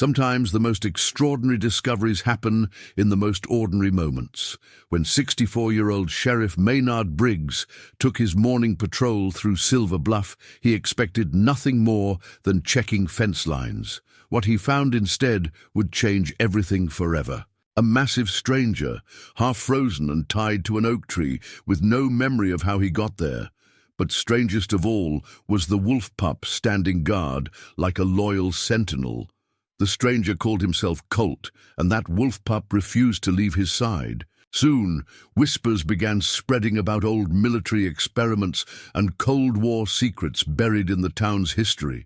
Sometimes the most extraordinary discoveries happen in the most ordinary moments. When 64-year-old Sheriff Maynard Briggs took his morning patrol through Silver Bluff, he expected nothing more than checking fence lines. What he found instead would change everything forever. A massive stranger, half frozen and tied to an oak tree, with no memory of how he got there. But strangest of all was the wolf pup standing guard like a loyal sentinel. The stranger called himself Colt, and that wolf pup refused to leave his side. Soon, whispers began spreading about old military experiments and Cold War secrets buried in the town's history.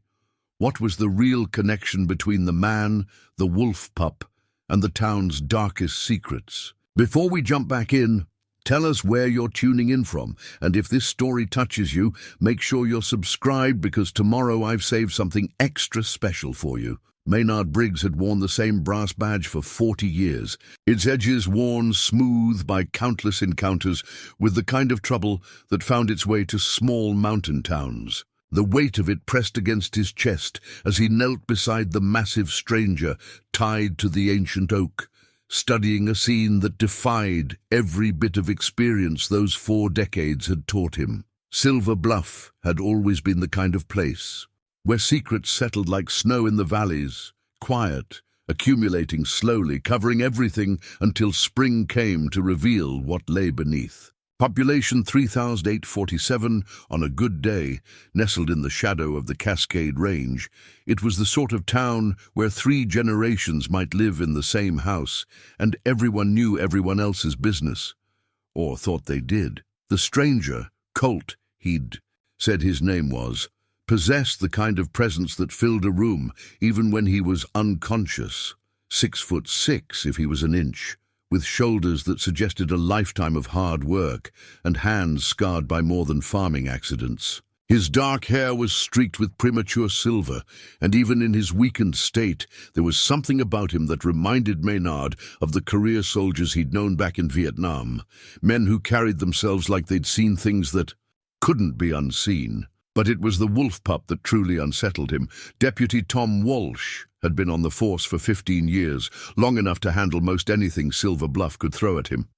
What was the real connection between the man, the wolf pup, and the town's darkest secrets? Before we jump back in, tell us where you're tuning in from, and if this story touches you, make sure you're subscribed because tomorrow I've saved something extra special for you. Maynard Briggs had worn the same brass badge for 40 years, its edges worn smooth by countless encounters with the kind of trouble that found its way to small mountain towns. The weight of it pressed against his chest as he knelt beside the massive stranger tied to the ancient oak, studying a scene that defied every bit of experience those 4 decades had taught him. Silver Bluff had always been the kind of place where secrets settled like snow in the valleys, quiet, accumulating slowly, covering everything until spring came to reveal what lay beneath. Population 3,847 on a good day, nestled in the shadow of the Cascade Range, it was the sort of town where 3 generations might live in the same house, and everyone knew everyone else's business. Or thought they did. The stranger, Colt, he'd said his name was, possessed the kind of presence that filled a room even when he was unconscious. 6'6" if he was an inch, with shoulders that suggested a lifetime of hard work and hands scarred by more than farming accidents. His dark hair was streaked with premature silver, and even in his weakened state, there was something about him that reminded Maynard of the career soldiers he'd known back in Vietnam, men who carried themselves like they'd seen things that couldn't be unseen. But it was the wolf pup that truly unsettled him. Deputy Tom Walsh had been on the force for 15 years, long enough to handle most anything Silver Bluff could throw at him.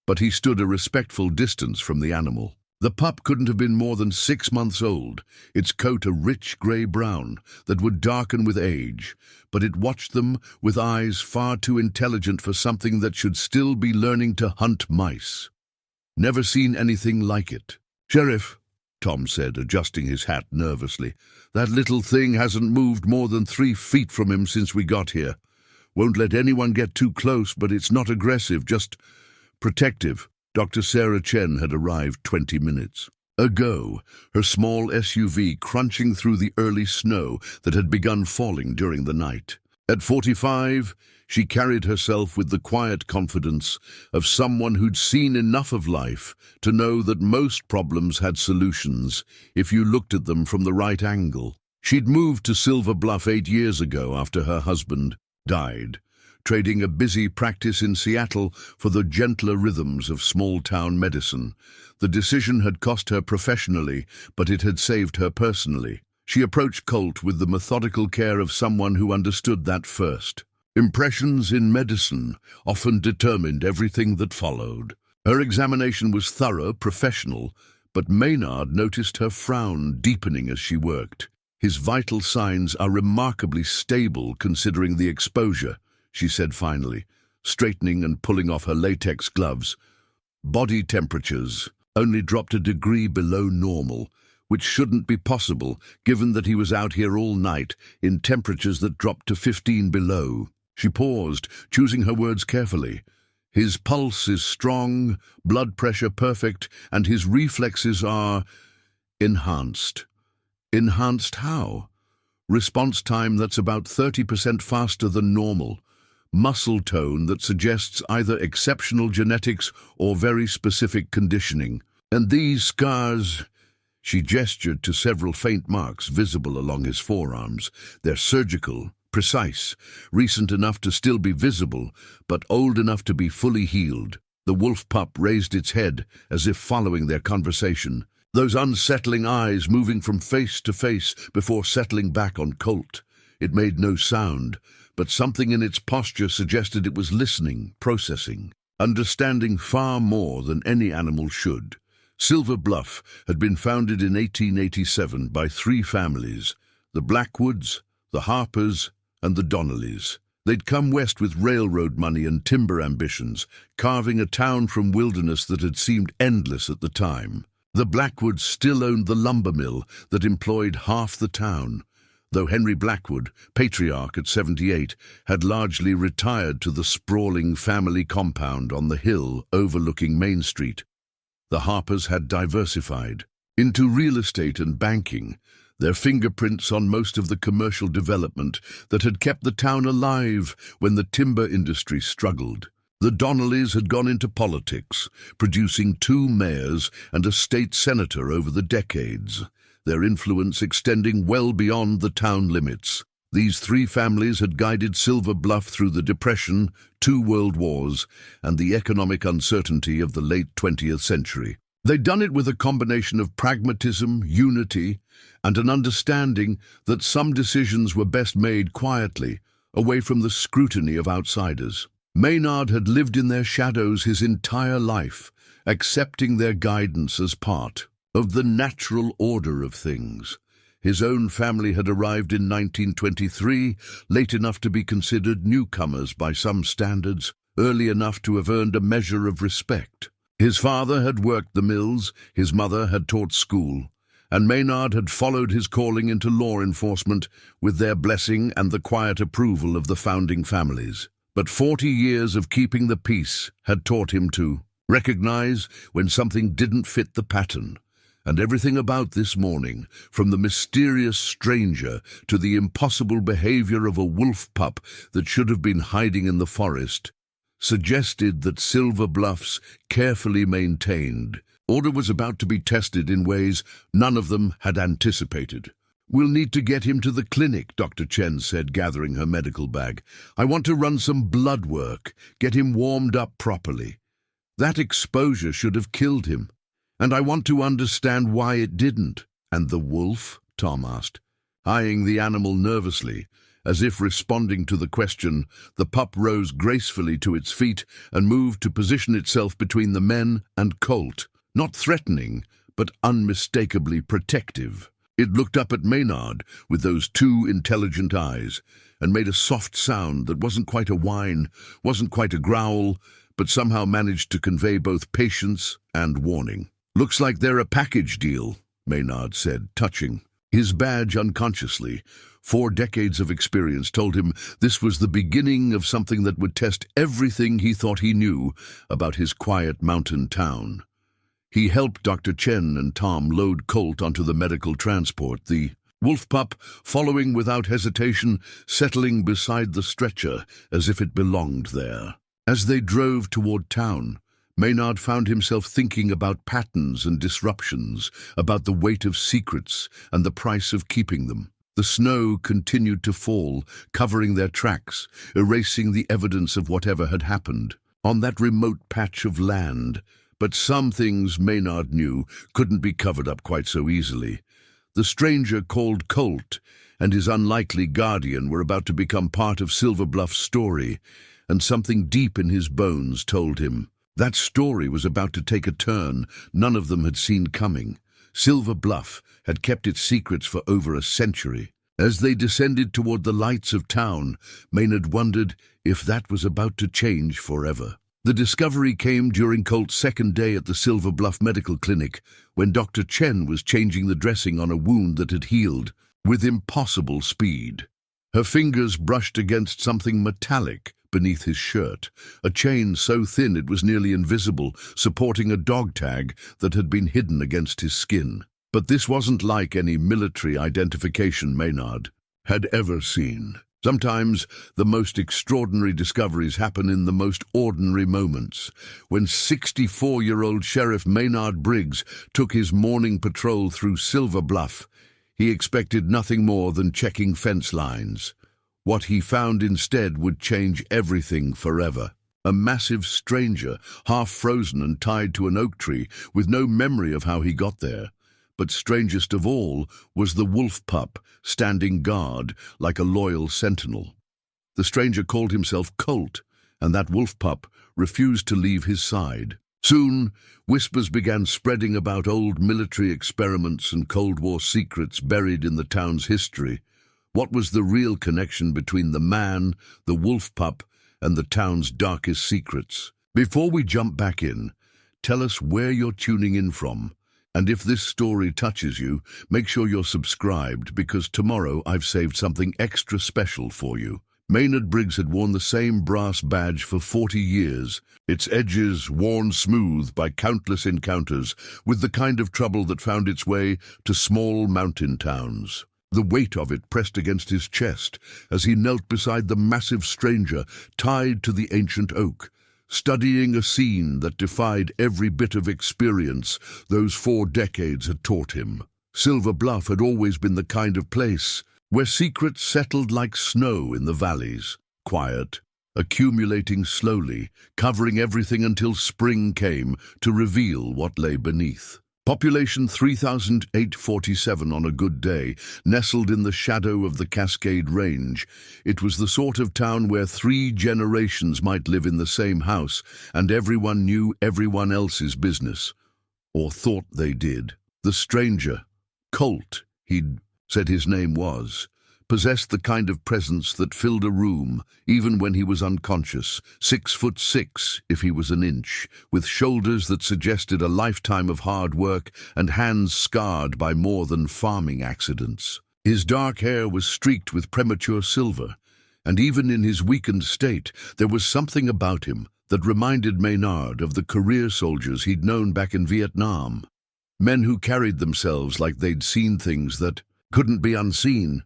But he stood a respectful distance from the animal. The pup couldn't have been more than 6 months old, its coat a rich grey-brown that would darken with age, but it watched them with eyes far too intelligent for something that should still be learning to hunt mice. Never seen anything like it. "Sheriff," Tom said, adjusting his hat nervously, "that little thing hasn't moved more than 3 feet from him since we got here. Won't let anyone get too close, but it's not aggressive, just protective." Dr. Sarah Chen had arrived 20 minutes ago, her small SUV crunching through the early snow that had begun falling during the night. At 45, she carried herself with the quiet confidence of someone who'd seen enough of life to know that most problems had solutions if you looked at them from the right angle. She'd moved to Silver Bluff 8 years ago after her husband died, trading a busy practice in Seattle for the gentler rhythms of small-town medicine. The decision had cost her professionally, but it had saved her personally. She approached Colt with the methodical care of someone who understood that first. Impressions in medicine often determined everything that followed. Her examination was thorough, professional, but Maynard noticed her frown deepening as she worked. "His vital signs are remarkably stable considering the exposure," she said finally, straightening and pulling off her latex gloves. "Body temperatures only dropped a degree below normal, which shouldn't be possible given that he was out here all night in temperatures that dropped to 15 below. She paused, choosing her words carefully. "His pulse is strong, blood pressure perfect, and his reflexes are enhanced." Enhanced how? Response time that's about 30% faster than normal. Muscle tone that suggests either exceptional genetics or very specific conditioning. And these scars... She gestured to several faint marks visible along his forearms. They're surgical, precise, recent enough to still be visible, but old enough to be fully healed. The wolf pup raised its head as if following their conversation, those unsettling eyes moving from face to face before settling back on Colt. It made no sound, but something in its posture suggested it was listening, processing, understanding far more than any animal should. Silver Bluff had been founded in 1887 by three families, the Blackwoods, the Harpers, and the Donnellys. They'd come west with railroad money and timber ambitions, carving a town from wilderness that had seemed endless at the time. The Blackwoods still owned the lumber mill that employed half the town, though Henry Blackwood, patriarch at 78, had largely retired to the sprawling family compound on the hill overlooking Main Street. The Harpers had diversified into real estate and banking, their fingerprints on most of the commercial development that had kept the town alive when the timber industry struggled. The Donnellys had gone into politics, producing 2 mayors and a state senator over the decades, their influence extending well beyond the town limits. These 3 families had guided Silver Bluff through the Depression, 2 world wars, and the economic uncertainty of the late 20th century. They'd done it with a combination of pragmatism, unity, and an understanding that some decisions were best made quietly, away from the scrutiny of outsiders. Maynard had lived in their shadows his entire life, accepting their guidance as part of the natural order of things. His own family had arrived in 1923, late enough to be considered newcomers by some standards, early enough to have earned a measure of respect. His father had worked the mills, his mother had taught school, and Maynard had followed his calling into law enforcement with their blessing and the quiet approval of the founding families. But 40 years of keeping the peace had taught him to recognize when something didn't fit the pattern. And everything about this morning, from the mysterious stranger to the impossible behavior of a wolf pup that should have been hiding in the forest, suggested that Silver Bluff's carefully maintained order was about to be tested in ways none of them had anticipated. "We'll need to get him to the clinic," Dr. Chen said, gathering her medical bag. "I want to run some blood work, get him warmed up properly. That exposure should have killed him, and I want to understand why it didn't." "And the wolf?" Tom asked, eyeing the animal nervously. As if responding to the question, the pup rose gracefully to its feet and moved to position itself between the men and Colt, not threatening, but unmistakably protective. It looked up at Maynard with those 2 intelligent eyes and made a soft sound that wasn't quite a whine, wasn't quite a growl, but somehow managed to convey both patience and warning. "Looks like they're a package deal," Maynard said, touching his badge unconsciously. 4 decades of experience told him this was the beginning of something that would test everything he thought he knew about his quiet mountain town. He helped Dr. Chen and Tom load Colt onto the medical transport, the wolf pup following without hesitation, settling beside the stretcher as if it belonged there. As they drove toward town, Maynard found himself thinking about patterns and disruptions, about the weight of secrets and the price of keeping them. The snow continued to fall, covering their tracks, erasing the evidence of whatever had happened on that remote patch of land. But some things Maynard knew couldn't be covered up quite so easily. The stranger called Colt and his unlikely guardian were about to become part of Silver Bluff's story, and something deep in his bones told him that story was about to take a turn none of them had seen coming. Silver Bluff had kept its secrets for over a century. As they descended toward the lights of town, Maynard wondered if that was about to change forever. The discovery came during Colt's 2nd day at the Silver Bluff Medical Clinic, when Dr. Chen was changing the dressing on a wound that had healed with impossible speed. Her fingers brushed against something metallic beneath his shirt, a chain so thin it was nearly invisible, supporting a dog tag that had been hidden against his skin. But this wasn't like any military identification Maynard had ever seen. Sometimes the most extraordinary discoveries happen in the most ordinary moments. When 64-year-old Sheriff Maynard Briggs took his morning patrol through Silver Bluff, he expected nothing more than checking fence lines. What he found instead would change everything forever. A massive stranger, half frozen and tied to an oak tree, with no memory of how he got there. But strangest of all was the wolf pup, standing guard like a loyal sentinel. The stranger called himself Colt, and that wolf pup refused to leave his side. Soon, whispers began spreading about old military experiments and Cold War secrets buried in the town's history. What was the real connection between the man, the wolf pup, and the town's darkest secrets? Before we jump back in, tell us where you're tuning in from. And if this story touches you, make sure you're subscribed, because tomorrow I've saved something extra special for you. Maynard Briggs had worn the same brass badge for 40 years, its edges worn smooth by countless encounters with the kind of trouble that found its way to small mountain towns. The weight of it pressed against his chest as he knelt beside the massive stranger tied to the ancient oak, studying a scene that defied every bit of experience those 4 decades had taught him. Silver Bluff had always been the kind of place where secrets settled like snow in the valleys, quiet, accumulating slowly, covering everything until spring came to reveal what lay beneath. Population 3,847 on a good day, nestled in the shadow of the Cascade Range. It was the sort of town where 3 generations might live in the same house, and everyone knew everyone else's business, or thought they did. The stranger, Colt, he'd said his name was, possessed the kind of presence that filled a room, even when he was unconscious, 6'6" if he was an inch, with shoulders that suggested a lifetime of hard work and hands scarred by more than farming accidents. His dark hair was streaked with premature silver, and even in his weakened state, there was something about him that reminded Maynard of the career soldiers he'd known back in Vietnam. Men who carried themselves like they'd seen things that couldn't be unseen.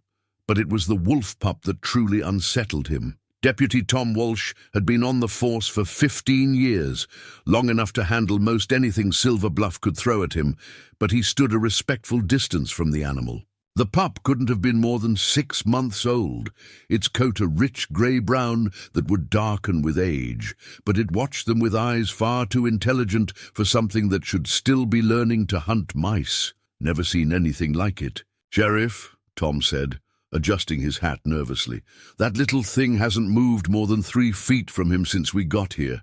But it was the wolf pup that truly unsettled him. Deputy Tom Walsh had been on the force for 15 years, long enough to handle most anything Silver Bluff could throw at him, but he stood a respectful distance from the animal. The pup couldn't have been more than 6 months old, its coat a rich grey-brown that would darken with age, but it watched them with eyes far too intelligent for something that should still be learning to hunt mice. Never seen anything like it. "Sheriff," Tom said, adjusting his hat nervously, "that little thing hasn't moved more than 3 feet from him since we got here.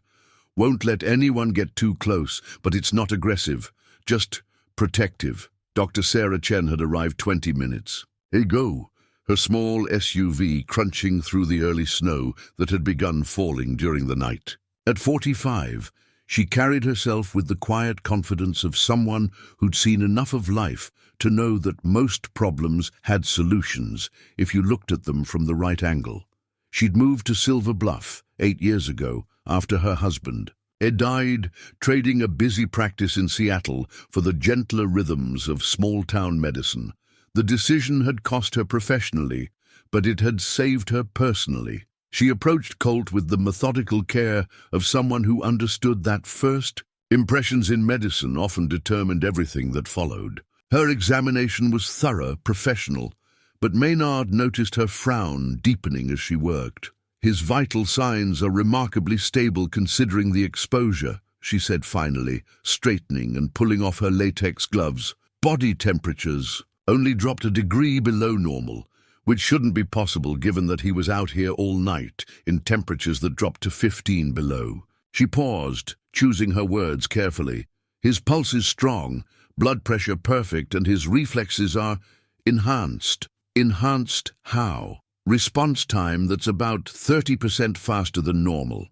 Won't let anyone get too close, but it's not aggressive, just protective." Dr. Sarah Chen had arrived 20 minutes. "Hey, go," her small SUV crunching through the early snow that had begun falling during the night. At 45, she carried herself with the quiet confidence of someone who'd seen enough of life to know that most problems had solutions if you looked at them from the right angle. She'd moved to Silver Bluff 8 years ago after her husband. Ed died, trading a busy practice in Seattle for the gentler rhythms of small-town medicine. The decision had cost her professionally, but it had saved her personally. She approached Colt with the methodical care of someone who understood that first impressions in medicine often determined everything that followed. Her examination was thorough, professional, but Maynard noticed her frown deepening as she worked. "His vital signs are remarkably stable considering the exposure," she said finally, straightening and pulling off her latex gloves. "Body temperatures only dropped a degree below normal, which shouldn't be possible given that he was out here all night in temperatures that dropped to 15 below. She paused, choosing her words carefully. "His pulse is strong, blood pressure perfect, and his reflexes are enhanced." Enhanced how? Response time that's about 30% faster than normal.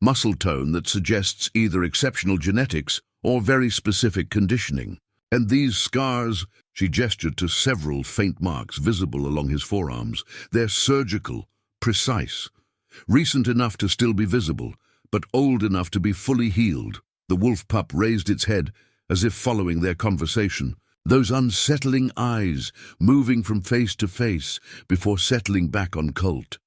Muscle tone that suggests either exceptional genetics or very specific conditioning. And these scars, she gestured to several faint marks visible along his forearms. They're surgical, precise, recent enough to still be visible, but old enough to be fully healed. The wolf pup raised its head as if following their conversation, those unsettling eyes moving from face to face before settling back on Colt.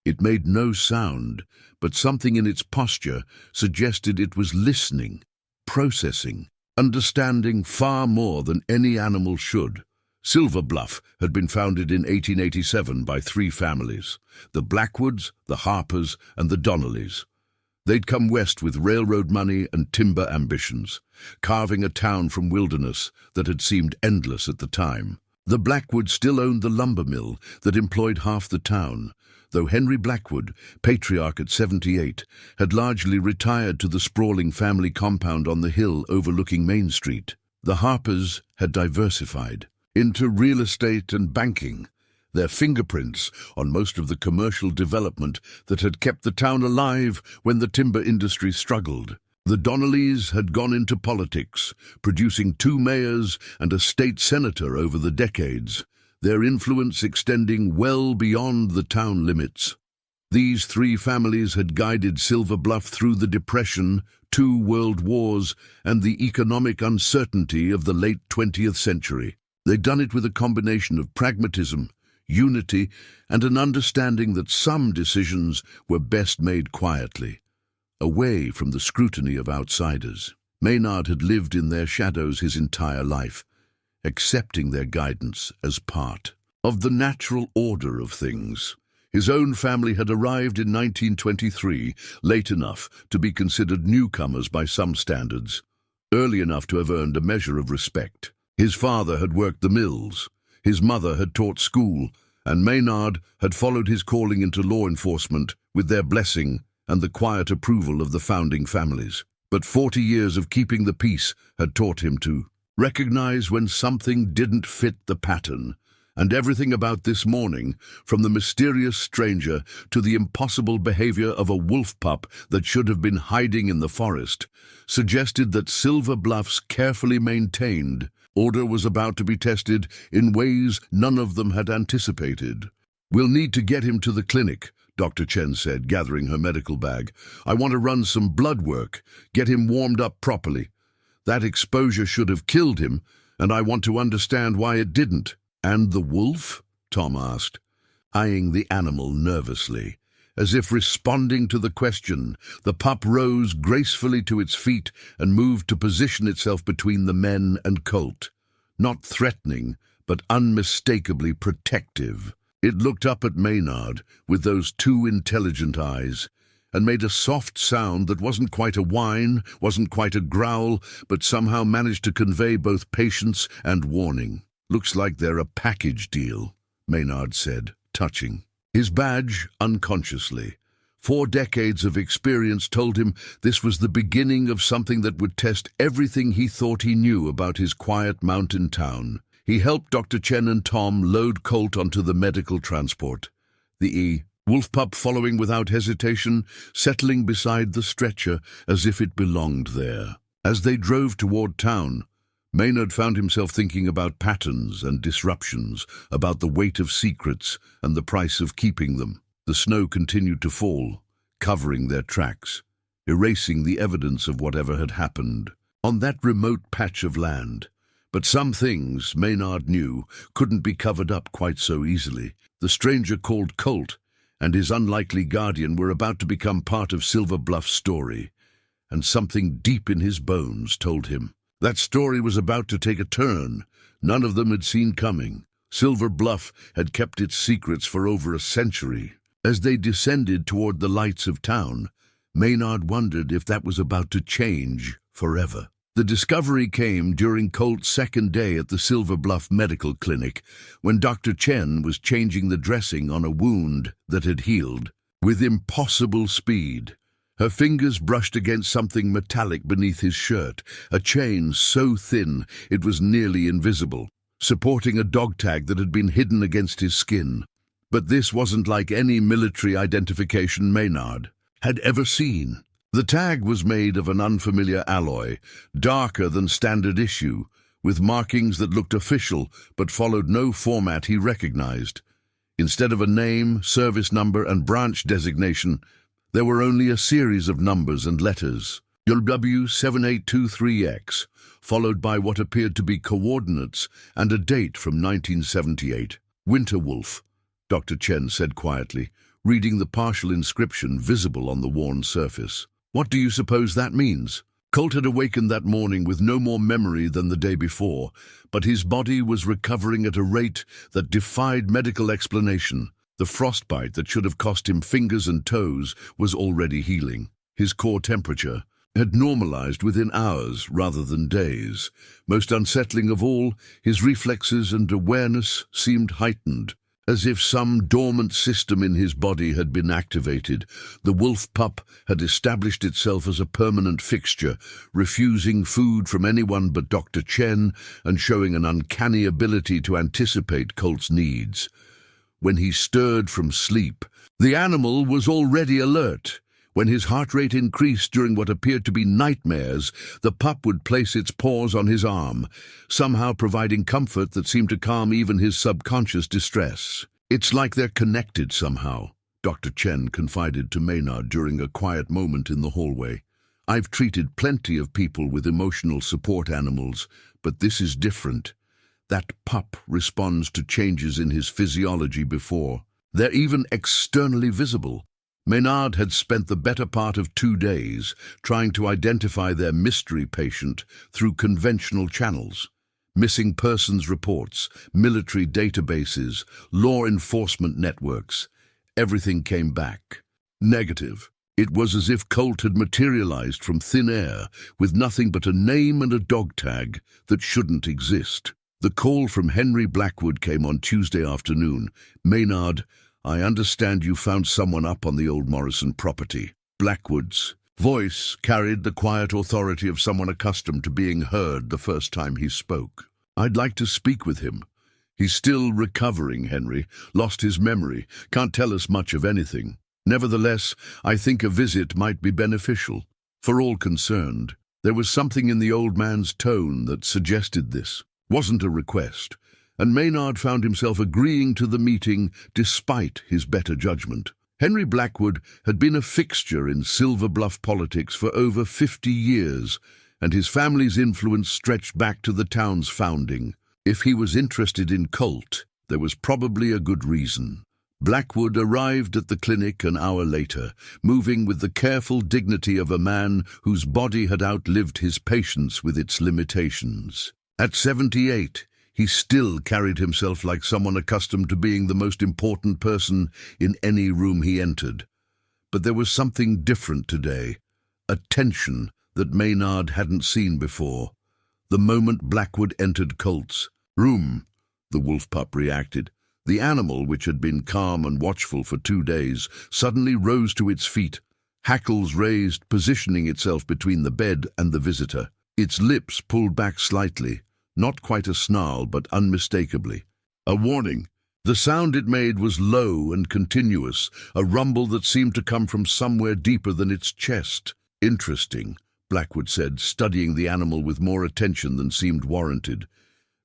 It made no sound, but something in its posture suggested it was listening, processing, understanding far more than any animal should. Silver Bluff had been founded in 1887 by 3 families, the Blackwoods, the Harpers, and the Donnellys. They'd come west with railroad money and timber ambitions, carving a town from wilderness that had seemed endless at the time. The Blackwoods still owned the lumber mill that employed half the town. though Henry Blackwood, patriarch at 78, had largely retired to the sprawling family compound on the hill overlooking Main Street. The Harpers had diversified into real estate and banking, their fingerprints on most of the commercial development that had kept the town alive when the timber industry struggled. The Donnellys had gone into politics, producing 2 mayors and a state senator over the decades, their influence extending well beyond the town limits. These 3 families had guided Silver Bluff through the Depression, 2 world wars, and the economic uncertainty of the late 20th century. They'd done it with a combination of pragmatism, unity, and an understanding that some decisions were best made quietly, away from the scrutiny of outsiders. Maynard had lived in their shadows his entire life, accepting their guidance as part of the natural order of things. His own family had arrived in 1923, late enough to be considered newcomers by some standards, early enough to have earned a measure of respect. His father had worked the mills, his mother had taught school, and Maynard had followed his calling into law enforcement with their blessing and the quiet approval of the founding families. But 40 years of keeping the peace had taught him to recognize when something didn't fit the pattern, and everything about this morning, from the mysterious stranger to the impossible behavior of a wolf pup that should have been hiding in the forest, suggested that Silver Bluff's carefully maintained order was about to be tested in ways none of them had anticipated. "We'll need to get him to the clinic," Dr. Chen said, gathering her medical bag. "I want to run some blood work, get him warmed up properly. That exposure should have killed him, and I want to understand why it didn't." "And the wolf?" Tom asked, eyeing the animal nervously. As if responding to the question, the pup rose gracefully to its feet and moved to position itself between the men and Colt. Not threatening, but unmistakably protective. It looked up at Maynard with those 2 intelligent eyes, and made a soft sound that wasn't quite a whine, wasn't quite a growl, but somehow managed to convey both patience and warning. "Looks like they're a package deal," Maynard said, touching his badge unconsciously. 4 decades of experience told him this was the beginning of something that would test everything he thought he knew about his quiet mountain town. He helped Dr. Chen and Tom load Colt onto the medical transport, the wolf pup following without hesitation, settling beside the stretcher as if it belonged there. As they drove toward town, Maynard found himself thinking about patterns and disruptions, about the weight of secrets and the price of keeping them. The snow continued to fall, covering their tracks, erasing the evidence of whatever had happened on that remote patch of land. But some things, Maynard knew, couldn't be covered up quite so easily. The stranger called Colt and his unlikely guardian were about to become part of Silver Bluff's story, and something deep in his bones told him that story was about to take a turn none of them had seen coming. Silver Bluff had kept its secrets for over a century. As they descended toward the lights of town, Maynard wondered if that was about to change forever. The discovery came during Colt's 2nd day at the Silver Bluff Medical Clinic, when Dr. Chen was changing the dressing on a wound that had healed. With impossible speed, her fingers brushed against something metallic beneath his shirt, a chain so thin it was nearly invisible, supporting a dog tag that had been hidden against his skin. But this wasn't like any military identification Maynard had ever seen. The tag was made of an unfamiliar alloy, darker than standard issue, with markings that looked official but followed no format he recognized. Instead of a name, service number, and branch designation, there were only a series of numbers and letters. W7823X, followed by what appeared to be coordinates and a date from 1978. "Winter Wolf," Dr. Chen said quietly, reading the partial inscription visible on the worn surface. "What do you suppose that means?" Colt had awakened that morning with no more memory than the day before, but his body was recovering at a rate that defied medical explanation. The frostbite that should have cost him fingers and toes was already healing. His core temperature had normalized within hours rather than days. Most unsettling of all, his reflexes and awareness seemed heightened, As if some dormant system in his body had been activated, the wolf pup had established itself as a permanent fixture, refusing food from anyone but Dr. Chen and showing an uncanny ability to anticipate Colt's needs. When he stirred from sleep, the animal was already alert. When his heart rate increased during what appeared to be nightmares, the pup would place its paws on his arm, somehow providing comfort that seemed to calm even his subconscious distress. "It's like they're connected somehow," Dr. Chen confided to Maynard during a quiet moment in the hallway. "I've treated plenty of people with emotional support animals, but this is different. That pup responds to changes in his physiology before. They're even externally visible." Maynard had spent the better part of 2 days trying to identify their mystery patient through conventional channels. Missing persons reports, military databases, law enforcement networks. Everything came back negative. It was as if Colt had materialized from thin air with nothing but a name and a dog tag that shouldn't exist. The call from Henry Blackwood came on Tuesday afternoon. "Maynard, I understand you found someone up on the old Morrison property." Blackwood's voice carried the quiet authority of someone accustomed to being heard the first time he spoke. "I'd like to speak with him. He's still recovering, Henry. Lost his memory. Can't tell us much of anything. Nevertheless, I think a visit might be beneficial for all concerned." There was something in the old man's tone that suggested this. Wasn't a request, and Maynard found himself agreeing to the meeting despite his better judgment. Henry Blackwood had been a fixture in Silver Bluff politics for over 50 years, and his family's influence stretched back to the town's founding. If he was interested in Colt, there was probably a good reason. Blackwood arrived at the clinic an hour later, moving with the careful dignity of a man whose body had outlived his patience with its limitations. At 78, he still carried himself like someone accustomed to being the most important person in any room he entered. But there was something different today, a tension that Maynard hadn't seen before. The moment Blackwood entered Colt's room, the wolf pup reacted. The animal, which had been calm and watchful for 2 days, suddenly rose to its feet, hackles raised, positioning itself between the bed and the visitor. Its lips pulled back slightly, not quite a snarl, but unmistakably a warning. The sound it made was low and continuous, a rumble that seemed to come from somewhere deeper than its chest. "Interesting," Blackwood said, studying the animal with more attention than seemed warranted.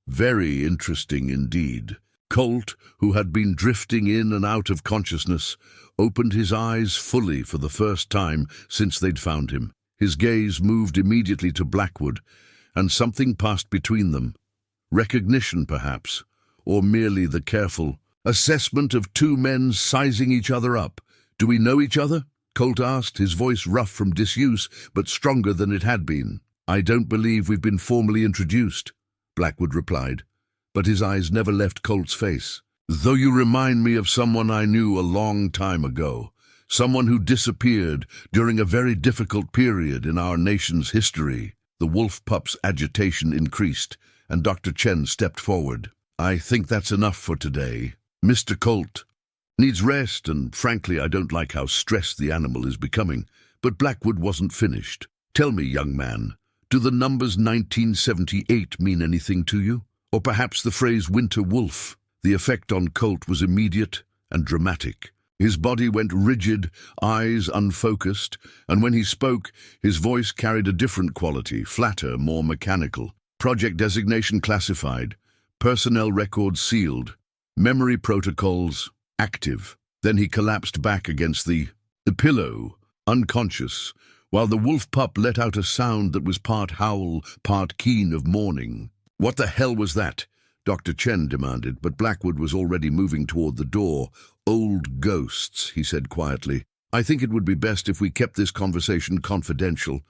"Very interesting indeed." Colt, who had been drifting in and out of consciousness, opened his eyes fully for the first time since they'd found him. His gaze moved immediately to Blackwood, and something passed between them. Recognition, perhaps, or merely the careful assessment of two men sizing each other up. "Do we know each other?" Colt asked, his voice rough from disuse, but stronger than it had been. "I don't believe we've been formally introduced," Blackwood replied, but his eyes never left Colt's face. "Though you remind me of someone I knew a long time ago, someone who disappeared during a very difficult period in our nation's history." The wolf pup's agitation increased, and Dr. Chen stepped forward. "I think that's enough for today. Mr. Colt needs rest, and frankly, I don't like how stressed the animal is becoming." But Blackwood wasn't finished. "Tell me, young man, do the numbers 1978 mean anything to you? Or perhaps the phrase winter wolf?" The effect on Colt was immediate and dramatic. His body went rigid, eyes unfocused, and when he spoke, his voice carried a different quality, flatter, more mechanical. "Project designation classified, personnel records sealed, memory protocols active." Then he collapsed back against the pillow, unconscious, while the wolf pup let out a sound that was part howl, part keen of mourning. "What the hell was that?" Dr. Chen demanded, but Blackwood was already moving toward the door. "Old ghosts," he said quietly. "I think it would be best if we kept this conversation confidential,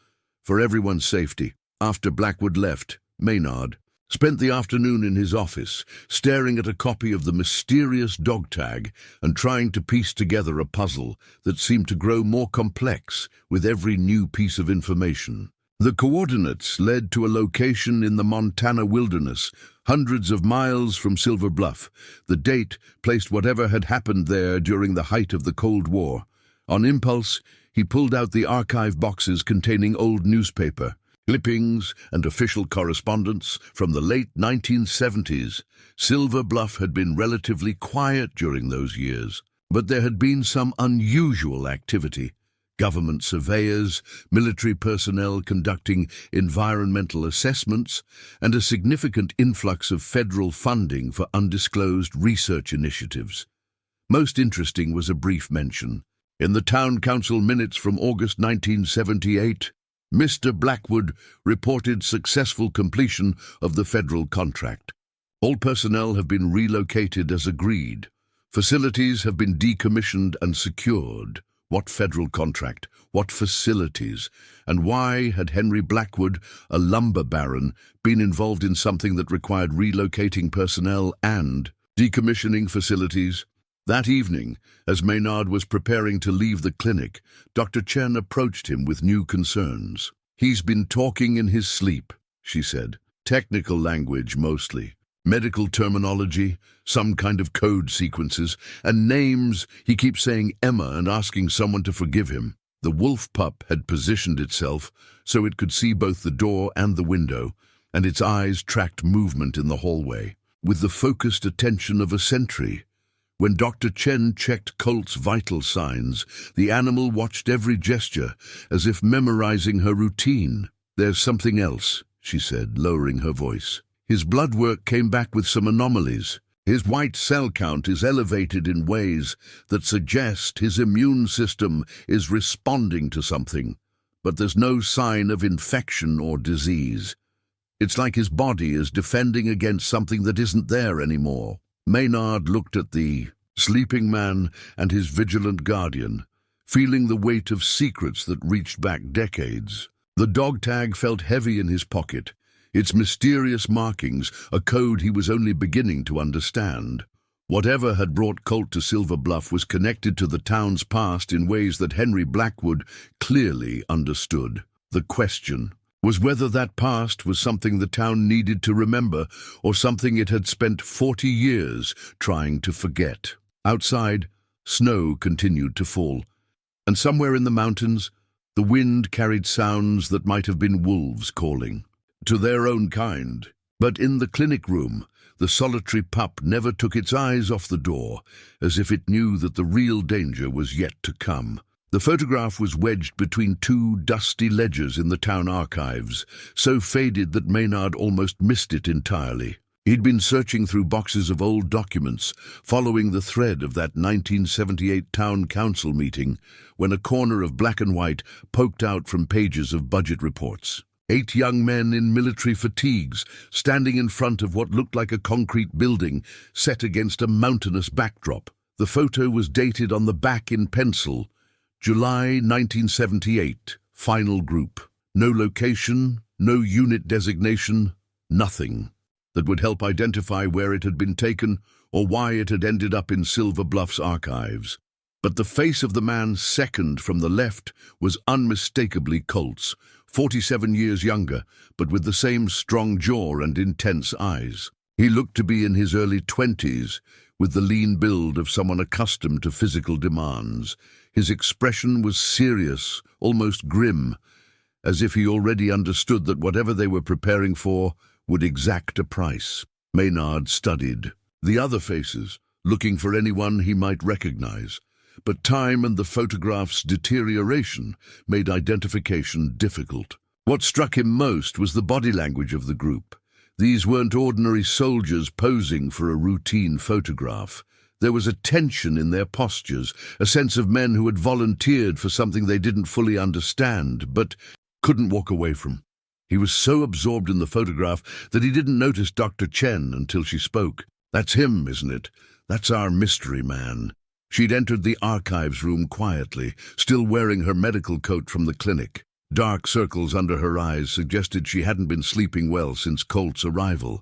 for everyone's safety." After Blackwood left, Maynard spent the afternoon in his office, staring at a copy of the mysterious dog tag and trying to piece together a puzzle that seemed to grow more complex with every new piece of information. The coordinates led to a location in the Montana wilderness, hundreds of miles from Silver Bluff. The date placed whatever had happened there during the height of the Cold War. On impulse, he pulled out the archive boxes containing old newspaper, clippings and official correspondence from the late 1970s. Silver Bluff had been relatively quiet during those years, but there had been some unusual activity. Government surveyors, military personnel conducting environmental assessments, and a significant influx of federal funding for undisclosed research initiatives. Most interesting was a brief mention. In the town council minutes from August 1978, Mr. Blackwood reported successful completion of the federal contract. All personnel have been relocated as agreed. Facilities have been decommissioned and secured. What federal contract? What facilities? And why had Henry Blackwood, a lumber baron, been involved in something that required relocating personnel and decommissioning facilities? That evening, as Maynard was preparing to leave the clinic, Dr. Chen approached him with new concerns. "He's been talking in his sleep," she said. "Technical language mostly. Medical terminology, some kind of code sequences, and names. He keeps saying Emma and asking someone to forgive him." The wolf pup had positioned itself so it could see both the door and the window, and its eyes tracked movement in the hallway, with the focused attention of a sentry. When Dr. Chen checked Colt's vital signs, the animal watched every gesture, as if memorizing her routine. "There's something else," she said, lowering her voice. "His blood work came back with some anomalies. His white cell count is elevated in ways that suggest his immune system is responding to something, but there's no sign of infection or disease. It's like his body is defending against something that isn't there anymore." Maynard looked at the sleeping man and his vigilant guardian, feeling the weight of secrets that reached back decades. The dog tag felt heavy in his pocket, its mysterious markings, a code he was only beginning to understand. Whatever had brought Colt to Silver Bluff was connected to the town's past in ways that Henry Blackwood clearly understood. The question was whether that past was something the town needed to remember or something it had spent 40 years trying to forget. Outside, snow continued to fall, and somewhere in the mountains, the wind carried sounds that might have been wolves calling to their own kind. But in the clinic room, the solitary pup never took its eyes off the door, as if it knew that the real danger was yet to come. The photograph was wedged between two dusty ledgers in the town archives, so faded that Maynard almost missed it entirely. He'd been searching through boxes of old documents, following the thread of that 1978 town council meeting, when a corner of black and white poked out from pages of budget reports. 8 young men in military fatigues, standing in front of what looked like a concrete building set against a mountainous backdrop. The photo was dated on the back in pencil, July 1978, final group. No location, no unit designation, nothing that would help identify where it had been taken or why it had ended up in Silver Bluff's archives. But the face of the man second from the left was unmistakably Colt's, 47 years younger, but with the same strong jaw and intense eyes. He looked to be in his early 20s, with the lean build of someone accustomed to physical demands. His expression was serious, almost grim, as if he already understood that whatever they were preparing for would exact a price. Maynard studied the other faces, looking for anyone he might recognize, but time and the photograph's deterioration made identification difficult. What struck him most was the body language of the group. These weren't ordinary soldiers posing for a routine photograph. There was a tension in their postures, a sense of men who had volunteered for something they didn't fully understand, but couldn't walk away from. He was so absorbed in the photograph that he didn't notice Dr. Chen until she spoke. "That's him, isn't it? That's our mystery man." She'd entered the archives room quietly, still wearing her medical coat from the clinic. Dark circles under her eyes suggested she hadn't been sleeping well since Colt's arrival.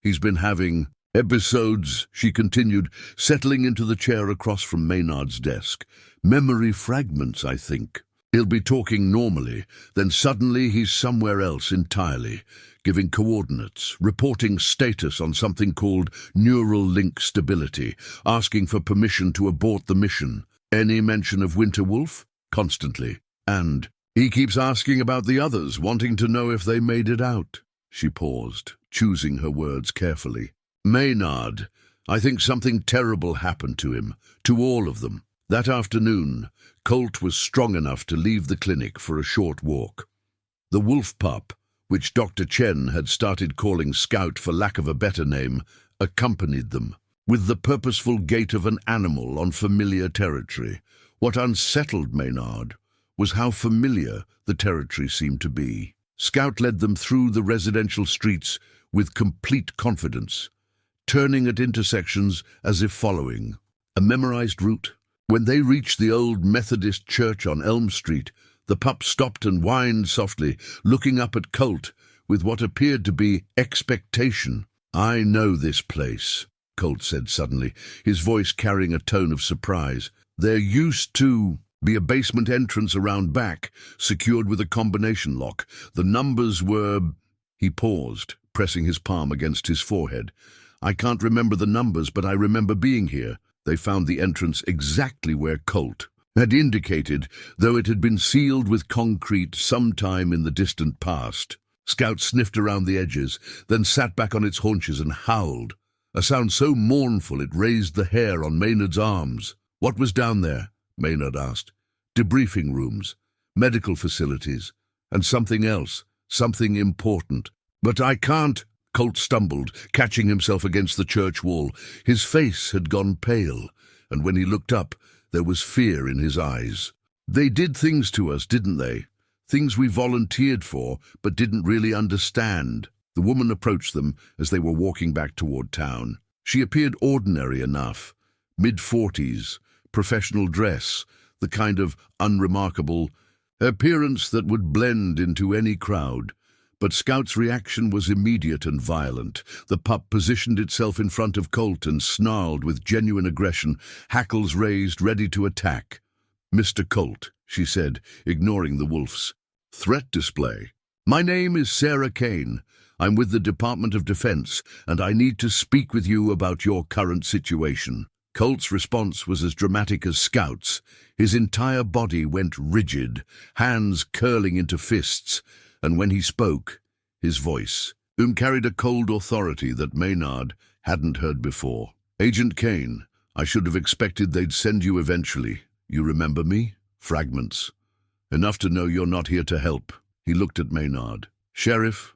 "He's been having episodes," she continued, settling into the chair across from Maynard's desk. "Memory fragments, I think. He'll be talking normally, then suddenly he's somewhere else entirely, giving coordinates, reporting status on something called neural link stability, asking for permission to abort the mission. Any mention of Winterwolf? Constantly. And he keeps asking about the others, wanting to know if they made it out. She paused, choosing her words carefully. Maynard, I think something terrible happened to him, to all of them. That afternoon, Colt was strong enough to leave the clinic for a short walk. The wolf pup, which Dr. Chen had started calling Scout for lack of a better name, accompanied them, with the purposeful gait of an animal on familiar territory. What unsettled Maynard was how familiar the territory seemed to be. Scout led them through the residential streets with complete confidence, turning at intersections as if following a memorized route. When they reached the old Methodist church on Elm Street, the pup stopped and whined softly, looking up at Colt with what appeared to be expectation. I know this place, Colt said suddenly, his voice carrying a tone of surprise. There used to be a basement entrance around back, secured with a combination lock. The numbers were... He paused, pressing his palm against his forehead. I can't remember the numbers, but I remember being here. They found the entrance exactly where Colt had indicated, though it had been sealed with concrete sometime in the distant past. Scout sniffed around the edges, then sat back on its haunches and howled, a sound so mournful it raised the hair on Maynard's arms. What was down there? Maynard asked. Debriefing rooms, medical facilities, and something else, something important. But I can't... Colt stumbled, catching himself against the church wall. His face had gone pale, and when he looked up, there was fear in his eyes. They did things to us, didn't they? Things we volunteered for, but didn't really understand. The woman approached them as they were walking back toward town. She appeared ordinary enough. Mid-40s, professional dress, the kind of unremarkable appearance that would blend into any crowd. But Scout's reaction was immediate and violent. The pup positioned itself in front of Colt and snarled with genuine aggression, hackles raised, ready to attack. Mr. Colt, she said, ignoring the wolf's threat display. My name is Sarah Kane. I'm with the Department of Defense, and I need to speak with you about your current situation. Colt's response was as dramatic as Scout's. His entire body went rigid, hands curling into fists, and when he spoke, his voice carried a cold authority that Maynard hadn't heard before. Agent Kane, I should have expected they'd send you eventually. You remember me? Fragments. Enough to know you're not here to help. He looked at Maynard. Sheriff,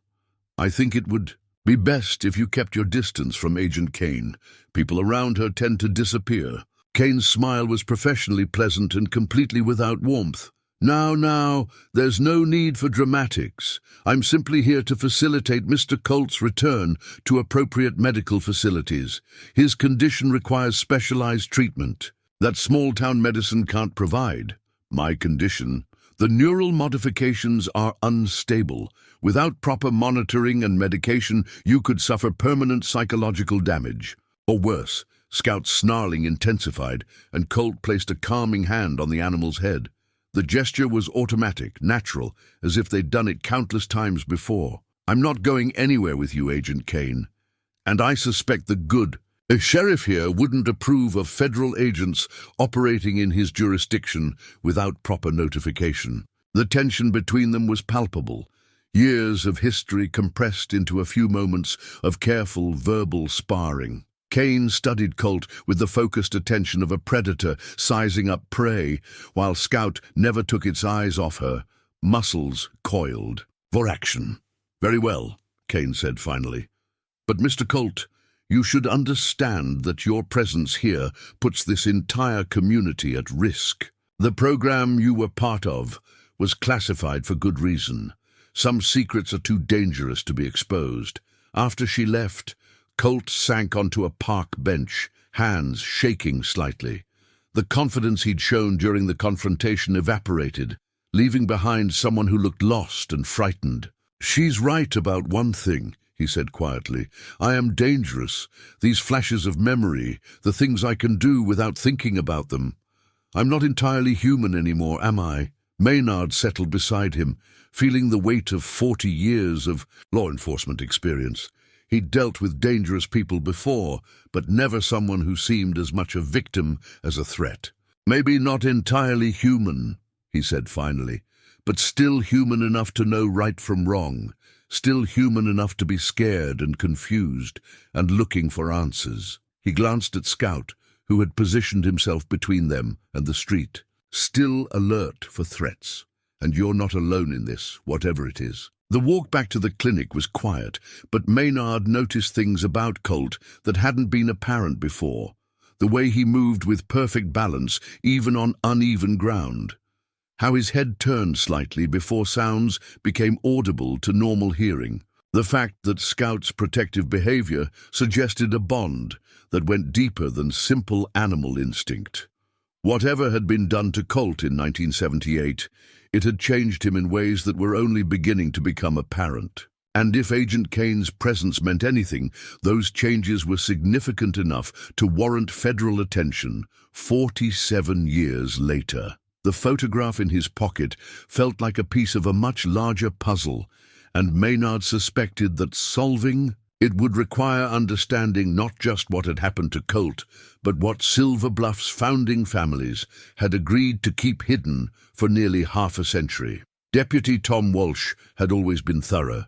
I think it would be best if you kept your distance from Agent Kane. People around her tend to disappear. Kane's smile was professionally pleasant and completely without warmth. Now, there's no need for dramatics. I'm simply here to facilitate Mr. Colt's return to appropriate medical facilities. His condition requires specialized treatment that small-town medicine can't provide. My condition, the neural modifications are unstable. Without proper monitoring and medication, you could suffer permanent psychological damage. Or worse. Scout's snarling intensified, and Colt placed a calming hand on the animal's head. The gesture was automatic, natural, as if they'd done it countless times before. I'm not going anywhere with you, Agent Kane. And I suspect the good sheriff here wouldn't approve of federal agents operating in his jurisdiction without proper notification. The tension between them was palpable. Years of history compressed into a few moments of careful verbal sparring. Kane studied Colt with the focused attention of a predator sizing up prey, while Scout never took its eyes off her, muscles coiled. For action. Very well, Kane said finally. But Mr. Colt, you should understand that your presence here puts this entire community at risk. The program you were part of was classified for good reason. Some secrets are too dangerous to be exposed. After she left, Colt sank onto a park bench, hands shaking slightly. The confidence he'd shown during the confrontation evaporated, leaving behind someone who looked lost and frightened. She's right about one thing, he said quietly. I am dangerous. These flashes of memory, the things I can do without thinking about them. I'm not entirely human anymore, am I? Maynard settled beside him, feeling the weight of 40 years of law enforcement experience. He'd dealt with dangerous people before, but never someone who seemed as much a victim as a threat. "Maybe not entirely human," he said finally, "but still human enough to know right from wrong, still human enough to be scared and confused and looking for answers." He glanced at Scout, who had positioned himself between them and the street. "Still alert for threats, and you're not alone in this, whatever it is." The walk back to the clinic was quiet, but Maynard noticed things about Colt that hadn't been apparent before. The way he moved with perfect balance, even on uneven ground. How his head turned slightly before sounds became audible to normal hearing. The fact that Scout's protective behavior suggested a bond that went deeper than simple animal instinct. Whatever had been done to Colt in 1978, it had changed him in ways that were only beginning to become apparent. And if Agent Kane's presence meant anything, those changes were significant enough to warrant federal attention 47 years later. The photograph in his pocket felt like a piece of a much larger puzzle, and Maynard suspected that solving it would require understanding not just what had happened to Colt, but what Silver Bluff's founding families had agreed to keep hidden for nearly half a century. Deputy Tom Walsh had always been thorough,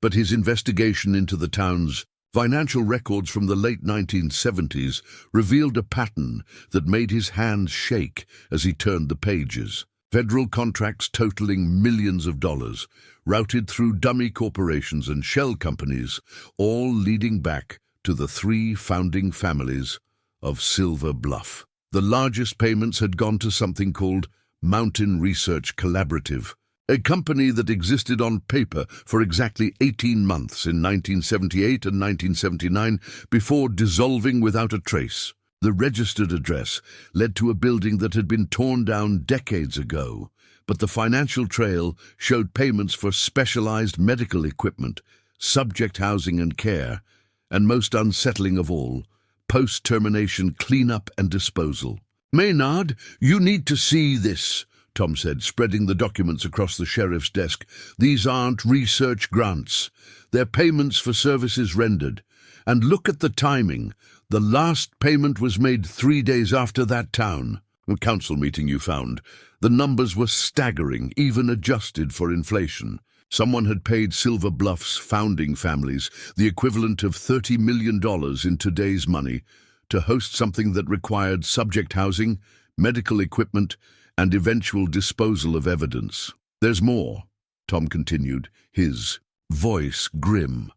but his investigation into the town's financial records from the late 1970s revealed a pattern that made his hands shake as he turned the pages. Federal contracts totaling millions of dollars, routed through dummy corporations and shell companies, all leading back to the three founding families of Silver Bluff. The largest payments had gone to something called Mountain Research Collaborative, a company that existed on paper for exactly 18 months in 1978 and 1979 before dissolving without a trace. The registered address led to a building that had been torn down decades ago, but the financial trail showed payments for specialized medical equipment, subject housing and care, and most unsettling of all, post-termination cleanup and disposal. "Maynard, you need to see this," Tom said, spreading the documents across the sheriff's desk. "These aren't research grants. They're payments for services rendered. And look at the timing. The last payment was made 3 days after that town. A council meeting, you found. The numbers were staggering, even adjusted for inflation. Someone had paid Silver Bluff's founding families the equivalent of $30 million in today's money to host something that required subject housing, medical equipment, and eventual disposal of evidence. There's more," Tom continued, his voice grim.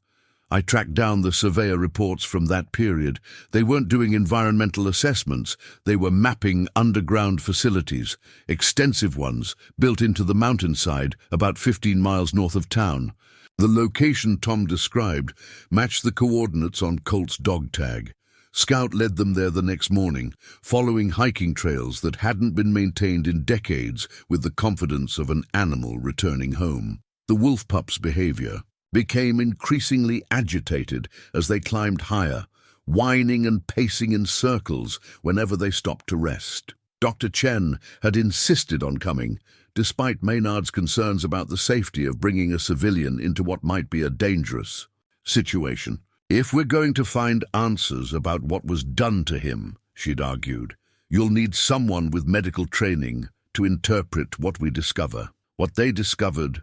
"I tracked down the surveyor reports from that period. They weren't doing environmental assessments. They were mapping underground facilities, extensive ones, built into the mountainside about 15 miles north of town. The location Tom described matched the coordinates on Colt's dog tag. Scout led them there the next morning, following hiking trails that hadn't been maintained in decades with the confidence of an animal returning home. The wolf pup's behavior became increasingly agitated as they climbed higher, whining and pacing in circles whenever they stopped to rest. Dr. Chen had insisted on coming, despite Maynard's concerns about the safety of bringing a civilian into what might be a dangerous situation. "If we're going to find answers about what was done to him," she'd argued, "you'll need someone with medical training to interpret what we discover." What they discovered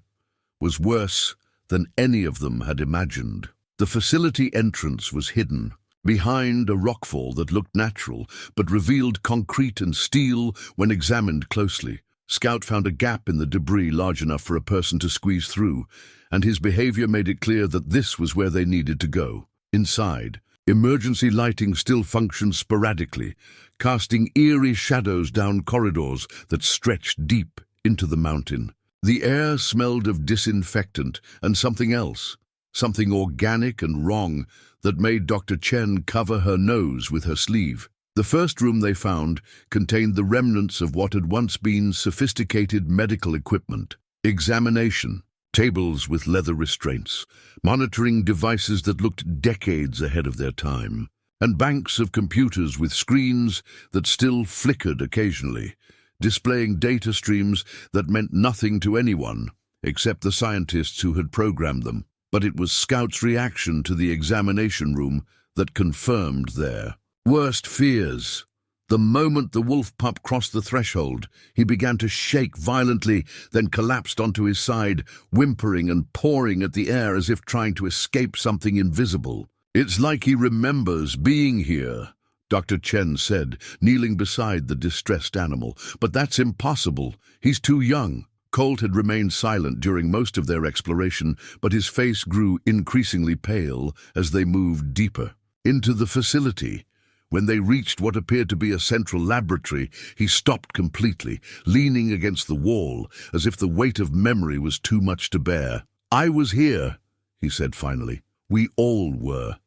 was worse than any of them had imagined. The facility entrance was hidden, behind a rockfall that looked natural, but revealed concrete and steel when examined closely. Scout found a gap in the debris large enough for a person to squeeze through, and his behavior made it clear that this was where they needed to go. Inside, emergency lighting still functioned sporadically, casting eerie shadows down corridors that stretched deep into the mountain. The air smelled of disinfectant and something else, something organic and wrong that made Dr. Chen cover her nose with her sleeve. The first room they found contained the remnants of what had once been sophisticated medical equipment. Examination, tables with leather restraints, monitoring devices that looked decades ahead of their time, and banks of computers with screens that still flickered occasionally, displaying data streams that meant nothing to anyone, except the scientists who had programmed them. But it was Scout's reaction to the examination room that confirmed their worst fears. The moment the wolf pup crossed the threshold, he began to shake violently, then collapsed onto his side, whimpering and pawing at the air as if trying to escape something invisible. "It's like he remembers being here," Dr. Chen said, kneeling beside the distressed animal. "But that's impossible. He's too young." Colt had remained silent during most of their exploration, but his face grew increasingly pale as they moved deeper into the facility. When they reached what appeared to be a central laboratory, he stopped completely, leaning against the wall, as if the weight of memory was too much to bear. "I was here," he said finally. "We all were.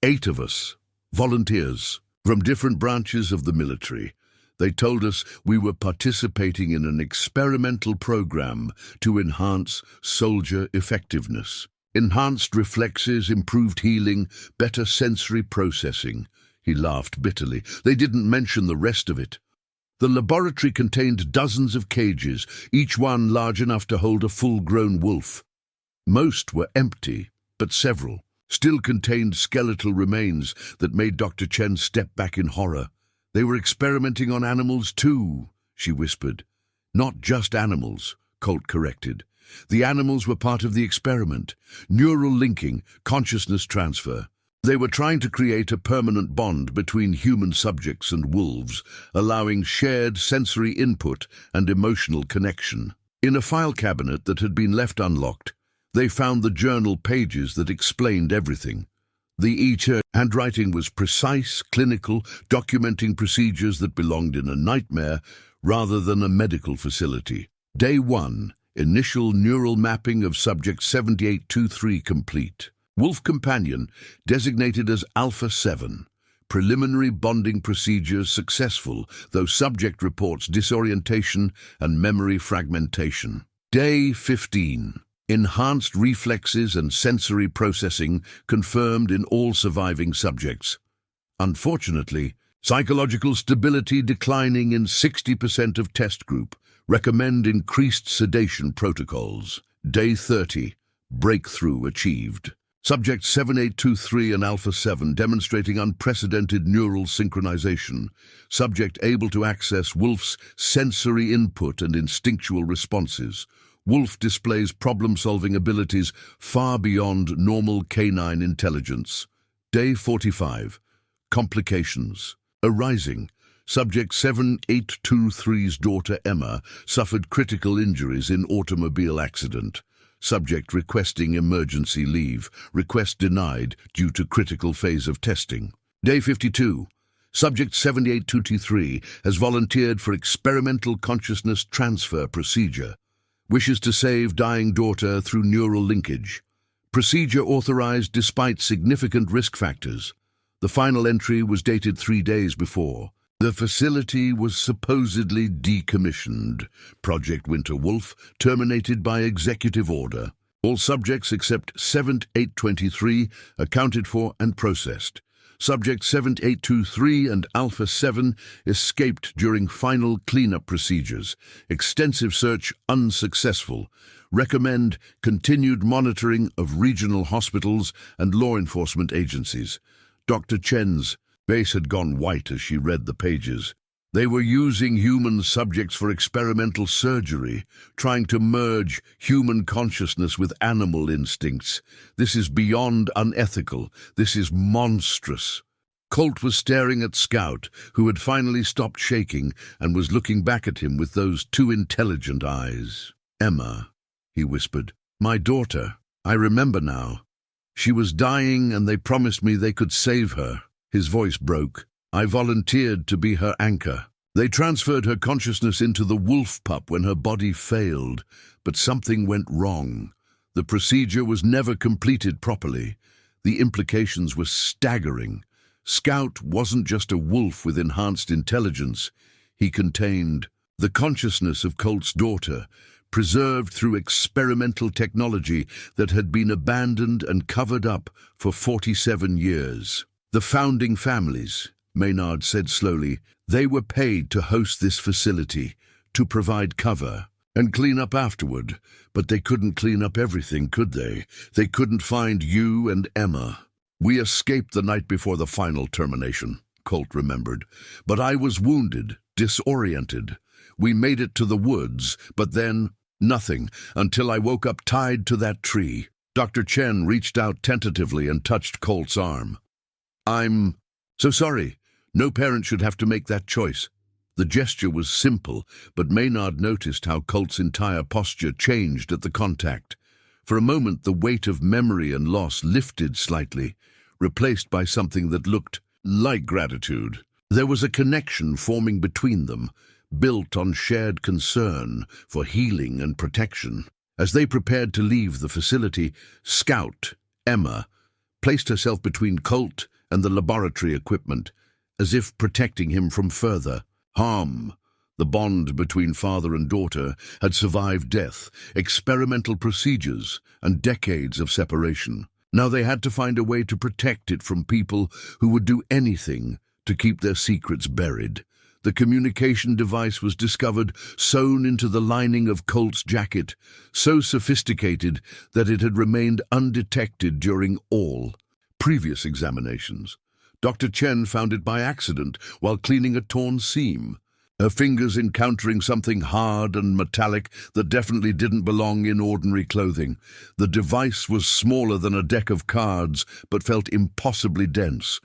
8 of us, volunteers, from different branches of the military. They told us we were participating in an experimental program to enhance soldier effectiveness. Enhanced reflexes, improved healing, better sensory processing." He laughed bitterly. "They didn't mention the rest of it. The laboratory contained dozens of cages, each one large enough to hold a full-grown wolf. Most were empty, but several still contained skeletal remains that made Dr. Chen step back in horror. "They were experimenting on animals too," she whispered. "Not just animals," Colt corrected. "The animals were part of the experiment. Neural linking, consciousness transfer. They were trying to create a permanent bond between human subjects and wolves, allowing shared sensory input and emotional connection." In a file cabinet that had been left unlocked, they found the journal pages that explained everything. The Eater handwriting was precise, clinical, documenting procedures that belonged in a nightmare rather than a medical facility. Day 1, initial neural mapping of subject 7823 complete. Wolf companion designated as Alpha 7. Preliminary bonding procedures successful, though subject reports disorientation and memory fragmentation. Day 15. Enhanced reflexes and sensory processing confirmed in all surviving subjects. Unfortunately, psychological stability declining in 60% of test group. Recommend increased sedation protocols. Day 30. Breakthrough achieved. Subject 7823 and Alpha 7 demonstrating unprecedented neural synchronization. Subject able to access Wolf's sensory input and instinctual responses. Wolf displays problem-solving abilities far beyond normal canine intelligence. Day 45. Complications arising. Subject 7823's daughter Emma suffered critical injuries in automobile accident. Subject requesting emergency leave. Request denied due to critical phase of testing. Day 52. Subject 7823 has volunteered for experimental consciousness transfer procedure. Wishes to save dying daughter through neural linkage. Procedure authorized despite significant risk factors. The final entry was dated 3 days before. The facility was supposedly decommissioned. Project Winter Wolf terminated by executive order. All subjects except 7823 accounted for and processed. Subject 7823 and Alpha 7 escaped during final cleanup procedures. Extensive search unsuccessful. Recommend continued monitoring of regional hospitals and law enforcement agencies. Dr. Chen's face had gone white as she read the pages. They were using human subjects for experimental surgery, trying to merge human consciousness with animal instincts. This is beyond unethical. This is monstrous. Colt was staring at Scout, who had finally stopped shaking and was looking back at him with those too intelligent eyes. "Emma," he whispered. "My daughter. I remember now. She was dying and they promised me they could save her." His voice broke. "I volunteered to be her anchor. They transferred her consciousness into the wolf pup when her body failed, but something went wrong. The procedure was never completed properly. The implications were staggering. Scout wasn't just a wolf with enhanced intelligence. He contained the consciousness of Colt's daughter, preserved through experimental technology that had been abandoned and covered up for 47 years. The founding families," Maynard said slowly, "they were paid to host this facility. to provide cover and clean up afterward. But they couldn't clean up everything, could they? They couldn't find you and Emma. We escaped the night before the final termination, Colt remembered. But I was wounded, disoriented. We made it to the woods, but then nothing, until I woke up tied to that tree. Dr. Chen reached out tentatively and touched Colt's arm. I'm so sorry. No parent should have to make that choice. The gesture was simple, but Maynard noticed how Colt's entire posture changed at the contact. For a moment, the weight of memory and loss lifted slightly, replaced by something that looked like gratitude. There was a connection forming between them, built on shared concern for healing and protection. As they prepared to leave the facility, Scout, Emma, placed herself between Colt and the laboratory equipment, as if protecting him from further harm. The bond between father and daughter had survived death, experimental procedures, and decades of separation. Now they had to find a way to protect it from people who would do anything to keep their secrets buried. The communication device was discovered sewn into the lining of Colt's jacket, so sophisticated that it had remained undetected during all previous examinations. Dr. Chen found it by accident while cleaning a torn seam, her fingers encountering something hard and metallic that definitely didn't belong in ordinary clothing. The device was smaller than a deck of cards, but felt impossibly dense,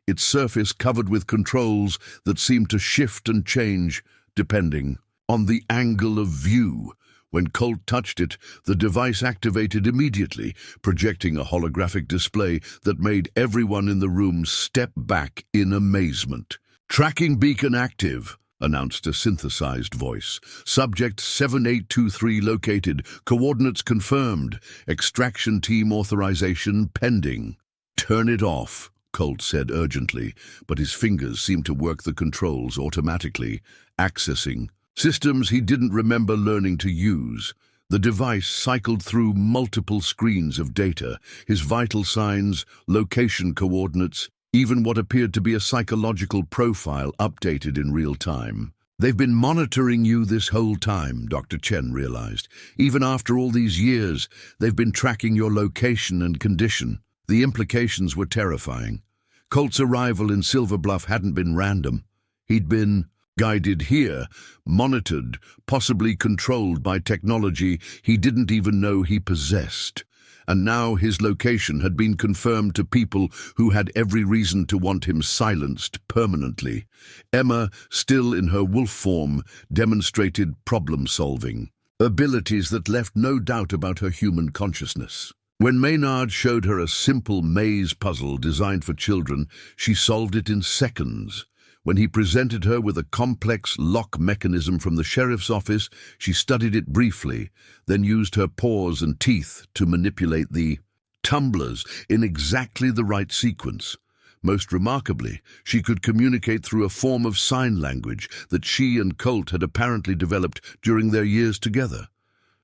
its surface covered with controls that seemed to shift and change depending on the angle of view. When Colt touched it, the device activated immediately, projecting a holographic display that made everyone in the room step back in amazement. "Tracking beacon active," announced a synthesized voice. "Subject 7823 located. Coordinates confirmed. Extraction team authorization pending." "Turn it off," Colt said urgently, but his fingers seemed to work the controls automatically, accessing systems he didn't remember learning to use. The device cycled through multiple screens of data, his vital signs, location coordinates, even what appeared to be a psychological profile updated in real time. "They've been monitoring you this whole time," Dr. Chen realized. "Even after all these years, they've been tracking your location and condition." The implications were terrifying. Colt's arrival in Silver Bluff hadn't been random. He'd been guided here, monitored, possibly controlled by technology he didn't even know he possessed. And now his location had been confirmed to people who had every reason to want him silenced permanently. Emma, still in her wolf form, demonstrated problem-solving, abilities that left no doubt about her human consciousness. When Maynard showed her a simple maze puzzle designed for children, she solved it in seconds. When he presented her with a complex lock mechanism from the sheriff's office, she studied it briefly, then used her paws and teeth to manipulate the tumblers in exactly the right sequence. Most remarkably, she could communicate through a form of sign language that she and Colt had apparently developed during their years together.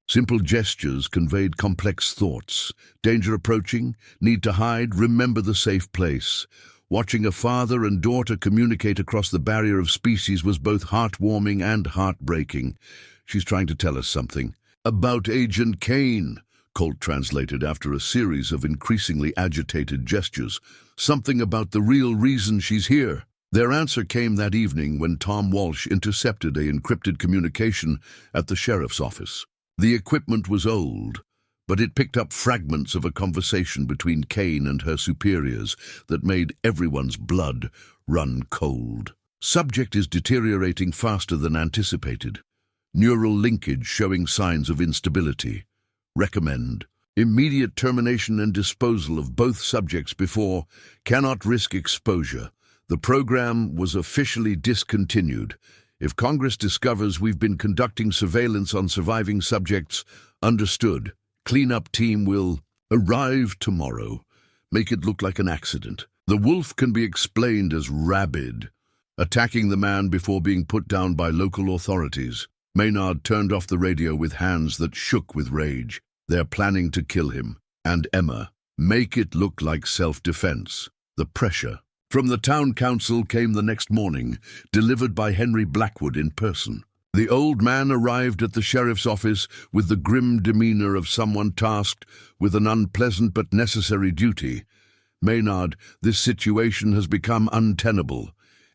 Simple gestures conveyed complex thoughts. Danger approaching, need to hide, remember the safe place. Watching a father and daughter communicate across the barrier of species was both heartwarming and heartbreaking. "She's trying to tell us something." "About Agent Kane," Colt translated after a series of increasingly agitated gestures. "Something about the real reason she's here." Their answer came that evening when Tom Walsh intercepted a encrypted communication at the sheriff's office. The equipment was old, but it picked up fragments of a conversation between Kane and her superiors that made everyone's blood run cold. "Subject is deteriorating faster than anticipated. Neural linkage showing signs of instability. Recommend immediate termination and disposal of both subjects before cannot risk exposure. The program was officially discontinued. If Congress discovers we've been conducting surveillance on surviving subjects, understood. Cleanup team will arrive tomorrow. Make it look like an accident. The wolf can be explained as rabid, attacking the man before being put down by local authorities." Maynard turned off the radio with hands that shook with rage. "They're planning to kill him. And Emma, make it look like self-defense." The pressure from the town council came the next morning, delivered by Henry Blackwood in person. The old man arrived at the sheriff's office with the grim demeanor of someone tasked with an unpleasant but necessary duty. "Maynard, this situation has become untenable.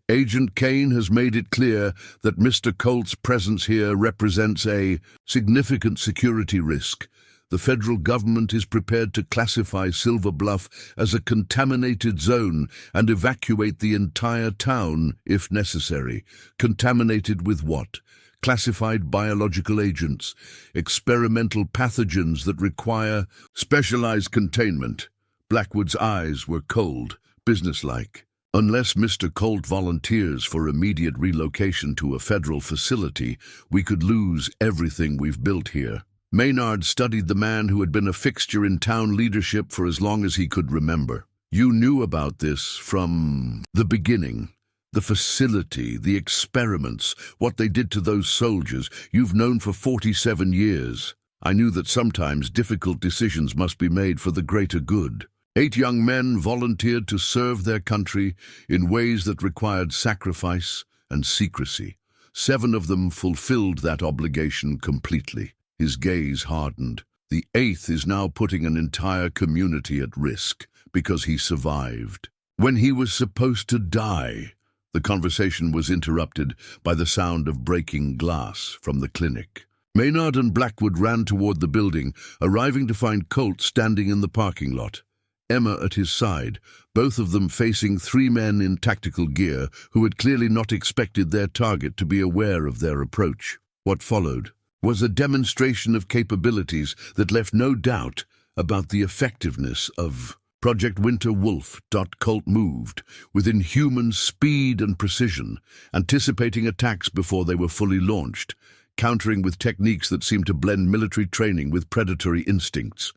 Agent Kane has made it clear that Mr. Colt's presence here represents a significant security risk. The federal government is prepared to classify Silver Bluff as a contaminated zone and evacuate the entire town if necessary." Contaminated with what? Classified biological agents, experimental pathogens that require specialized containment. Blackwood's eyes were cold, businesslike. "Unless Mr. Colt volunteers for immediate relocation to a federal facility, we could lose everything we've built here." Maynard studied the man who had been a fixture in town leadership for as long as he could remember. "You knew about this from the beginning. The facility, the experiments, what they did to those soldiers, you've known for 47 years. I knew that sometimes difficult decisions must be made for the greater good." 8 young men volunteered to serve their country in ways that required sacrifice and secrecy. 7 of them fulfilled that obligation completely. His gaze hardened. The 8th is now putting an entire community at risk because he survived. When he was supposed to die, the conversation was interrupted by the sound of breaking glass from the clinic. Maynard and Blackwood ran toward the building, arriving to find Colt standing in the parking lot. Emma at his side, both of them facing 3 men in tactical gear who had clearly not expected their target to be aware of their approach. What followed was a demonstration of capabilities that left no doubt about the effectiveness of Project Winter Wolf. Colt moved with inhuman speed and precision, anticipating attacks before they were fully launched, countering with techniques that seemed to blend military training with predatory instincts.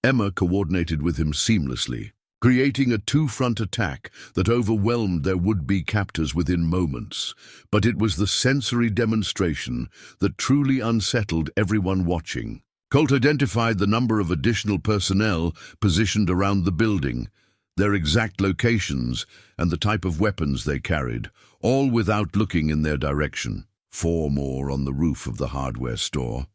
Emma coordinated with him seamlessly, creating a 2-front attack that overwhelmed their would-be captors within moments. But it was the sensory demonstration that truly unsettled everyone watching. Colt identified the number of additional personnel positioned around the building, their exact locations, and the type of weapons they carried, all without looking in their direction. 4 more on the roof of the hardware store,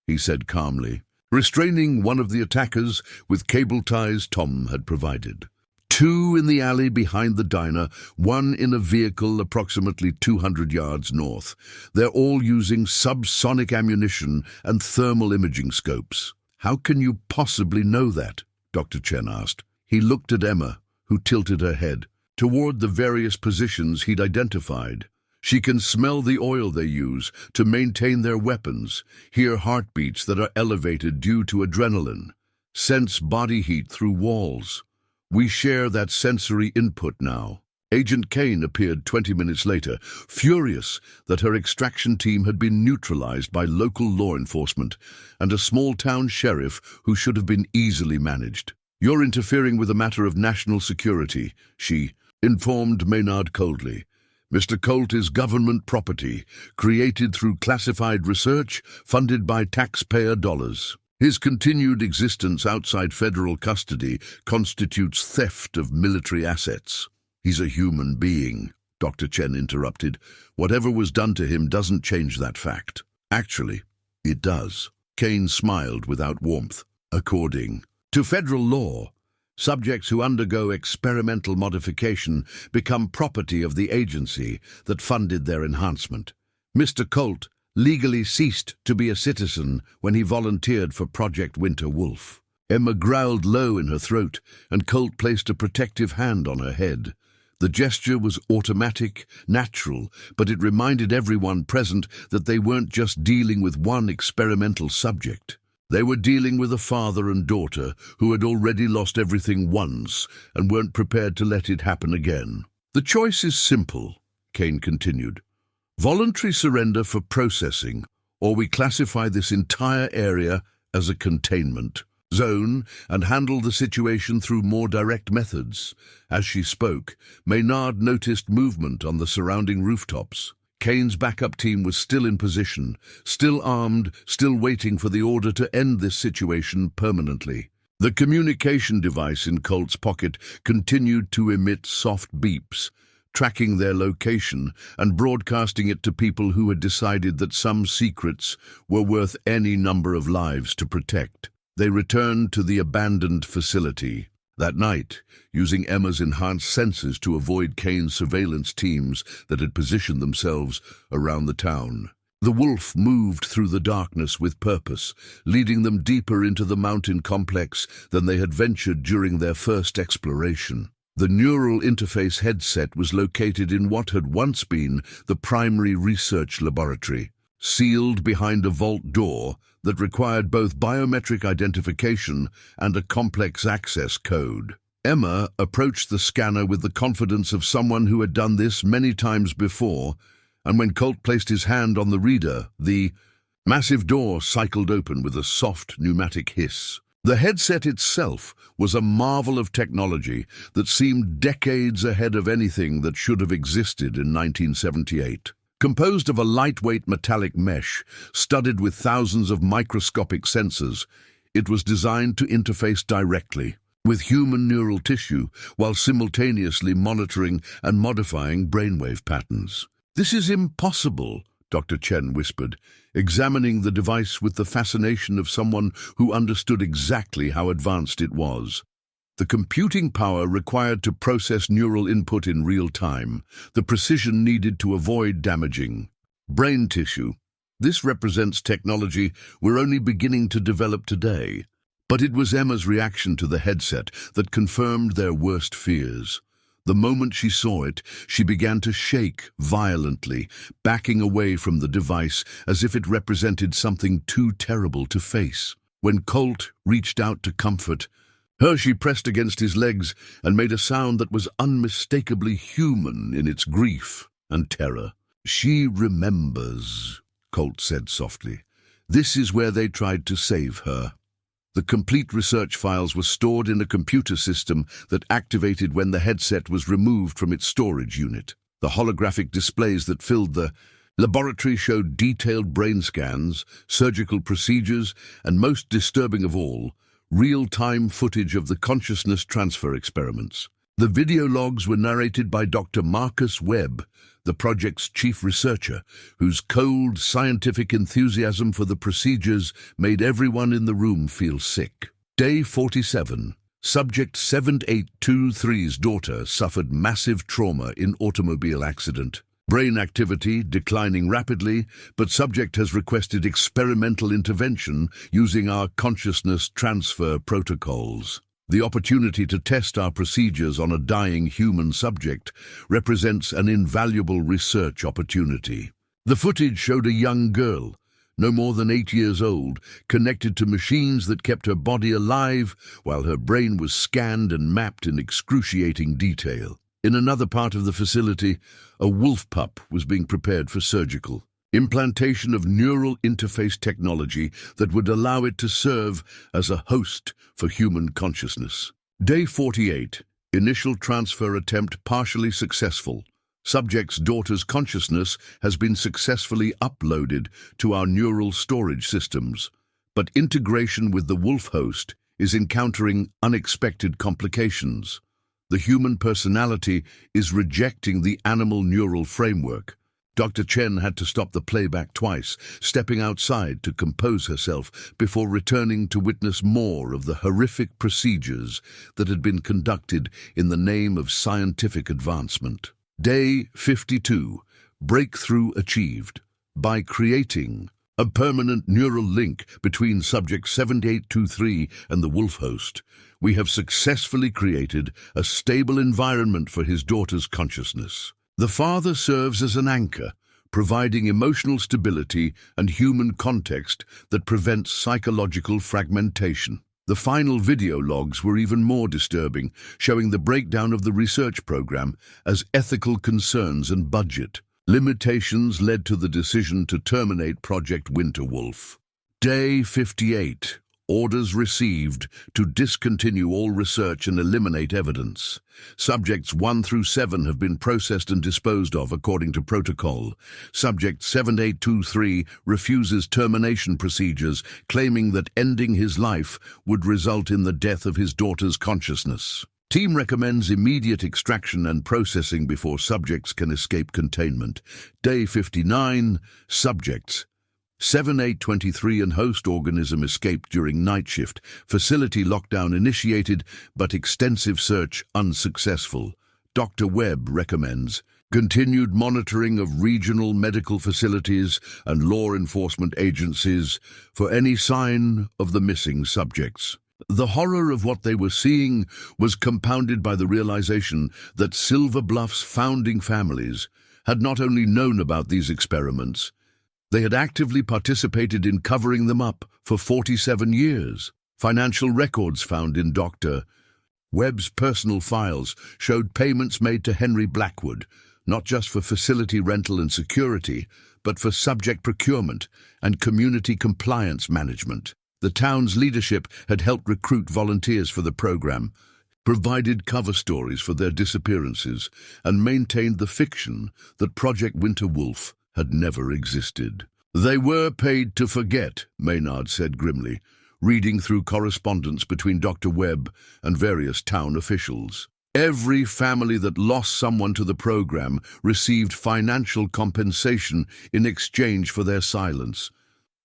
he said calmly, restraining one of the attackers with cable ties Tom had provided. 2 in the alley behind the diner, 1 in a vehicle approximately 200 yards north. They're all using subsonic ammunition and thermal imaging scopes. "How can you possibly know that?" Dr. Chen asked. He looked at Emma, who tilted her head toward the various positions he'd identified. "She can smell the oil they use to maintain their weapons, hear heartbeats that are elevated due to adrenaline, sense body heat through walls. We share that sensory input now." Agent Kane appeared 20 minutes later, furious that her extraction team had been neutralized by local law enforcement and a small-town sheriff who should have been easily managed. "You're interfering with a matter of national security," she informed Maynard coldly. "Mr. Colt is government property, created through classified research funded by taxpayer dollars. His continued existence outside federal custody constitutes theft of military assets." "He's a human being," Dr. Chen interrupted. "Whatever was done to him doesn't change that fact." "Actually, it does." Kane smiled without warmth. "According to federal law, subjects who undergo experimental modification become property of the agency that funded their enhancement. Mr. Colt legally ceased to be a citizen when he volunteered for Project Winter Wolf." Emma growled low in her throat, and Colt placed a protective hand on her head. The gesture was automatic, natural, but it reminded everyone present that they weren't just dealing with one experimental subject. They were dealing with a father and daughter who had already lost everything once and weren't prepared to let it happen again. "The choice is simple," Kane continued. "Voluntary surrender for processing, or we classify this entire area as a containment zone and handle the situation through more direct methods." As she spoke, Maynard noticed movement on the surrounding rooftops. Kane's backup team was still in position, still armed, still waiting for the order to end this situation permanently. The communication device in Colt's pocket continued to emit soft beeps, tracking their location and broadcasting it to people who had decided that some secrets were worth any number of lives to protect. They returned to the abandoned facility that night, using Emma's enhanced senses to avoid Kane's surveillance teams that had positioned themselves around the town. The wolf moved through the darkness with purpose, leading them deeper into the mountain complex than they had ventured during their first exploration. The neural interface headset was located in what had once been the primary research laboratory, sealed behind a vault door that required both biometric identification and a complex access code. Emma approached the scanner with the confidence of someone who had done this many times before, and when Colt placed his hand on the reader, the massive door cycled open with a soft pneumatic hiss. The headset itself was a marvel of technology that seemed decades ahead of anything that should have existed in 1978. Composed of a lightweight metallic mesh studded with thousands of microscopic sensors, it was designed to interface directly with human neural tissue while simultaneously monitoring and modifying brainwave patterns. "This is impossible," Dr. Chen whispered, examining the device with the fascination of someone who understood exactly how advanced it was. The computing power required to process neural input in real time, the precision needed to avoid damaging brain tissue. This represents technology we're only beginning to develop today. But it was Emma's reaction to the headset that confirmed their worst fears. The moment she saw it, she began to shake violently, backing away from the device as if it represented something too terrible to face. When Colt reached out to comfort her, she pressed against his legs and made a sound that was unmistakably human in its grief and terror. "She remembers," Colt said softly. "This is where they tried to save her." The complete research files were stored in a computer system that activated when the headset was removed from its storage unit. The holographic displays that filled the laboratory showed detailed brain scans, surgical procedures, and most disturbing of all, real-time footage of the consciousness transfer experiments. The video logs were narrated by Dr. Marcus Webb, the project's chief researcher, whose cold, scientific enthusiasm for the procedures made everyone in the room feel sick. Day 47. Subject 7823's daughter suffered massive trauma in automobile accident. Brain activity declining rapidly, but subject has requested experimental intervention using our consciousness transfer protocols. The opportunity to test our procedures on a dying human subject represents an invaluable research opportunity. The footage showed a young girl, no more than 8 years old, connected to machines that kept her body alive while her brain was scanned and mapped in excruciating detail. In another part of the facility, a wolf pup was being prepared for surgical implantation of neural interface technology that would allow it to serve as a host for human consciousness. Day 48. Initial transfer attempt partially successful. Subject's daughter's consciousness has been successfully uploaded to our neural storage systems, but integration with the wolf host is encountering unexpected complications. The human personality is rejecting the animal neural framework. Dr. Chen had to stop the playback twice, stepping outside to compose herself before returning to witness more of the horrific procedures that had been conducted in the name of scientific advancement. Day 52. Breakthrough achieved. By creating a permanent neural link between subject 7823 and the wolf host, we have successfully created a stable environment for his daughter's consciousness. The father serves as an anchor, providing emotional stability and human context that prevents psychological fragmentation. The final video logs were even more disturbing, showing the breakdown of the research program as ethical concerns and budget limitations led to the decision to terminate Project Winterwolf. Day 58. Orders received to discontinue all research and eliminate evidence. Subjects 1 through 7 have been processed and disposed of according to protocol. Subject 7823 refuses termination procedures, claiming that ending his life would result in the death of his daughter's consciousness. Team recommends immediate extraction and processing before subjects can escape containment. Day 59, subjects. 7-8-23 and host organism escaped during night shift. Facility lockdown initiated, but extensive search unsuccessful. Dr. Webb recommends continued monitoring of regional medical facilities and law enforcement agencies for any sign of the missing subjects. The horror of what they were seeing was compounded by the realization that Silver Bluff's founding families had not only known about these experiments, they had actively participated in covering them up for 47 years. Financial records found in Dr. Webb's personal files showed payments made to Henry Blackwood, not just for facility rental and security, but for subject procurement and community compliance management. The town's leadership had helped recruit volunteers for the program, provided cover stories for their disappearances, and maintained the fiction that Project Winter Wolf had never existed. They were paid to forget, Maynard said grimly, reading through correspondence between Dr. Webb and various town officials. Every family that lost someone to the program received financial compensation in exchange for their silence.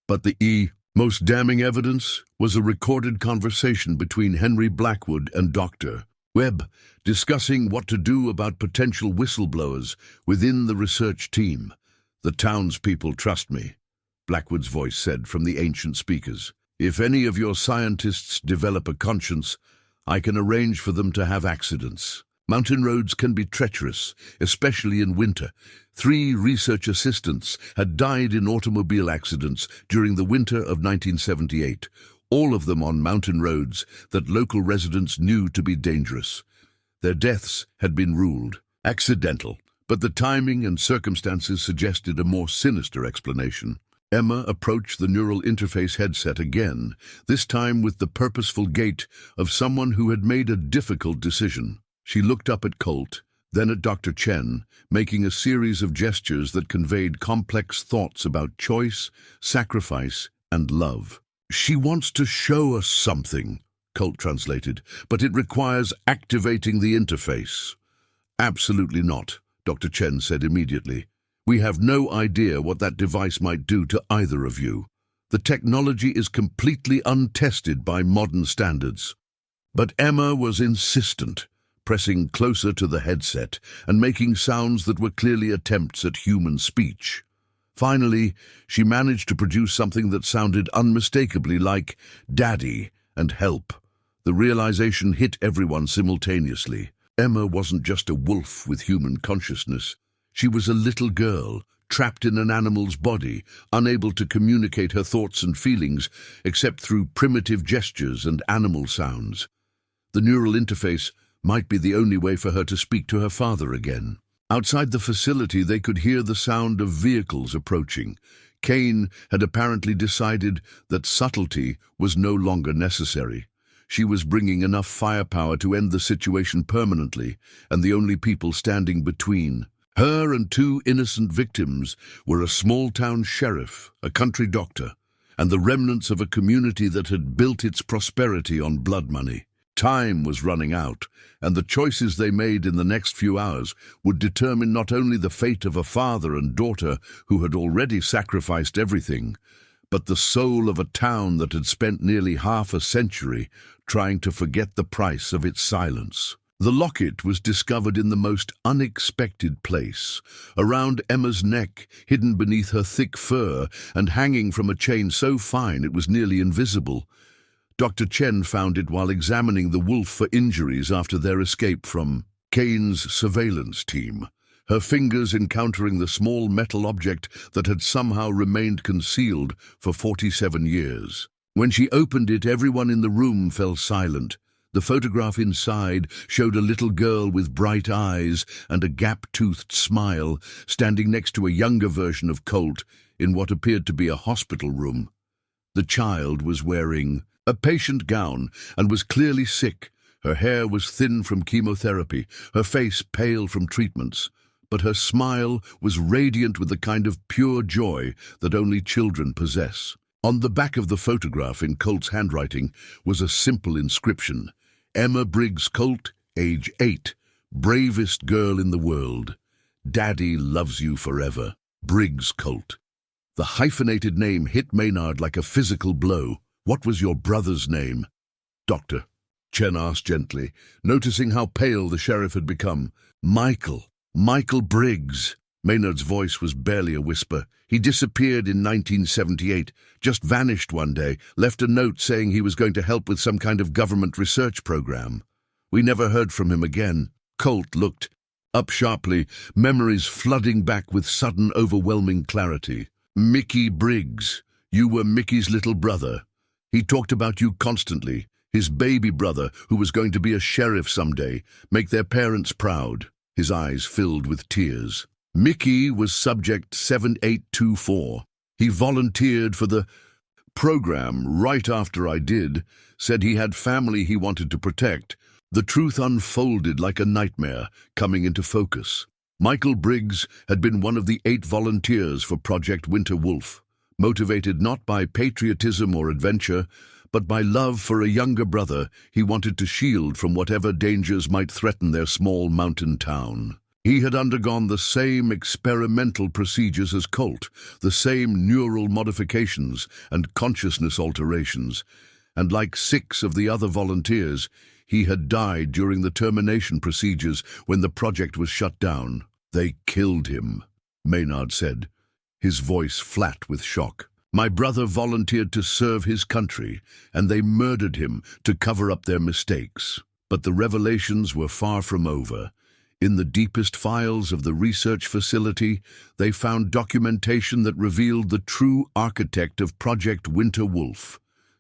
But the most damning evidence was a recorded conversation between Henry Blackwood and Dr. Webb, discussing what to do about potential whistleblowers within the research team. "The townspeople trust me," Blackwood's voice said from the ancient speakers. "If any of your scientists develop a conscience, I can arrange for them to have accidents. Mountain roads can be treacherous, especially in winter. 3 research assistants had died in automobile accidents during the winter of 1978, all of them on mountain roads that local residents knew to be dangerous. Their deaths had been ruled accidental, but the timing and circumstances suggested a more sinister explanation. Emma approached the neural interface headset again, this time with the purposeful gait of someone who had made a difficult decision. She looked up at Colt, then at Dr. Chen, making a series of gestures that conveyed complex thoughts about choice, sacrifice, and love. "She wants to show us something," Colt translated, "but it requires activating the interface." "Absolutely not," Dr. Chen said immediately. "We have no idea what that device might do to either of you. The technology is completely untested by modern standards." But Emma was insistent, pressing closer to the headset and making sounds that were clearly attempts at human speech. Finally, she managed to produce something that sounded unmistakably like "Daddy" and "Help." The realization hit everyone simultaneously. Emma wasn't just a wolf with human consciousness. She was a little girl, trapped in an animal's body, unable to communicate her thoughts and feelings except through primitive gestures and animal sounds. The neural interface might be the only way for her to speak to her father again. Outside the facility, they could hear the sound of vehicles approaching. Kane had apparently decided that subtlety was no longer necessary. She was bringing enough firepower to end the situation permanently, and the only people standing between her and 2 innocent victims were a small-town sheriff, a country doctor, and the remnants of a community that had built its prosperity on blood money. Time was running out, and the choices they made in the next few hours would determine not only the fate of a father and daughter who had already sacrificed everything, but the soul of a town that had spent nearly half a century trying to forget the price of its silence. The locket was discovered in the most unexpected place, around Emma's neck, hidden beneath her thick fur and hanging from a chain so fine it was nearly invisible. Dr. Chen found it while examining the wolf for injuries after their escape from Kane's surveillance team, her fingers encountering the small metal object that had somehow remained concealed for 47 years. When she opened it, everyone in the room fell silent. The photograph inside showed a little girl with bright eyes and a gap-toothed smile standing next to a younger version of Colt in what appeared to be a hospital room. The child was wearing a patient gown and was clearly sick. Her hair was thin from chemotherapy, her face pale from treatments, but her smile was radiant with the kind of pure joy that only children possess. On the back of the photograph in Colt's handwriting was a simple inscription: Emma Briggs Colt, age 8, bravest girl in the world. Daddy loves you forever. Briggs, Colt. The hyphenated name hit Maynard like a physical blow. What was your brother's name? Doctor, Chen asked gently, noticing how pale the sheriff had become. Michael Briggs. Maynard's voice was barely a whisper. He disappeared in 1978, just vanished one day, left a note saying he was going to help with some kind of government research program. We never heard from him again. Colt looked up sharply, memories flooding back with sudden, overwhelming clarity. Mickey Briggs. You were Mickey's little brother. He talked about you constantly. His baby brother, who was going to be a sheriff someday, make their parents proud. His eyes filled with tears. Mickey was Subject 7824. He volunteered for the program right after I did, said he had family he wanted to protect. The truth unfolded like a nightmare, coming into focus. Michael Briggs had been one of the 8 volunteers for Project Winter Wolf, motivated not by patriotism or adventure, but by love for a younger brother he wanted to shield from whatever dangers might threaten their small mountain town. He had undergone the same experimental procedures as Colt, the same neural modifications and consciousness alterations, and like 6 of the other volunteers, he had died during the termination procedures when the project was shut down. They killed him, Maynard said, his voice flat with shock. My brother volunteered to serve his country, and they murdered him to cover up their mistakes. But the revelations were far from over. In the deepest files of the research facility, they found documentation that revealed the true architect of Project Winter Wolf.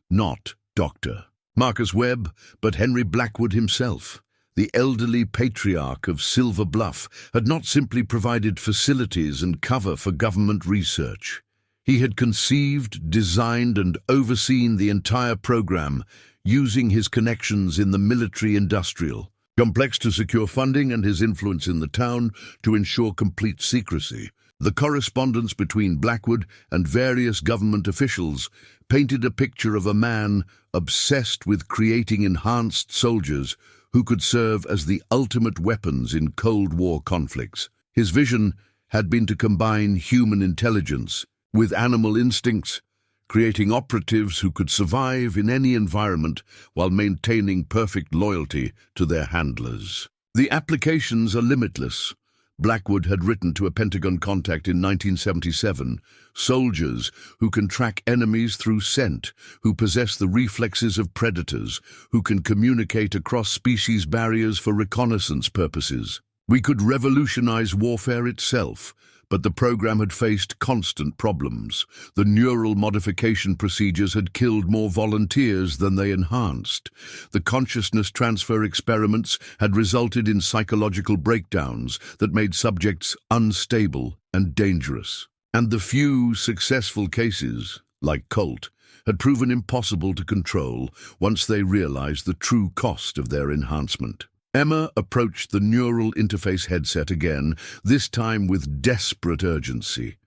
Not Dr. Marcus Webb, but Henry Blackwood himself. The elderly patriarch of Silver Bluff had not simply provided facilities and cover for government research. He had conceived, designed, and overseen the entire program, using his connections in the military-industrial complex to secure funding and his influence in the town to ensure complete secrecy. The correspondence between Blackwood and various government officials painted a picture of a man obsessed with creating enhanced soldiers who could serve as the ultimate weapons in Cold War conflicts. His vision had been to combine human intelligence with animal instincts, creating operatives who could survive in any environment while maintaining perfect loyalty to their handlers. The applications are limitless. Blackwood had written to a Pentagon contact in 1977, soldiers who can track enemies through scent, who possess the reflexes of predators, who can communicate across species barriers for reconnaissance purposes. We could revolutionize warfare itself, but the program had faced constant problems. The neural modification procedures had killed more volunteers than they enhanced. The consciousness transfer experiments had resulted in psychological breakdowns that made subjects unstable and dangerous. And the few successful cases, like Colt, had proven impossible to control once they realized the true cost of their enhancement. Emma approached the neural interface headset again, this time with desperate urgency.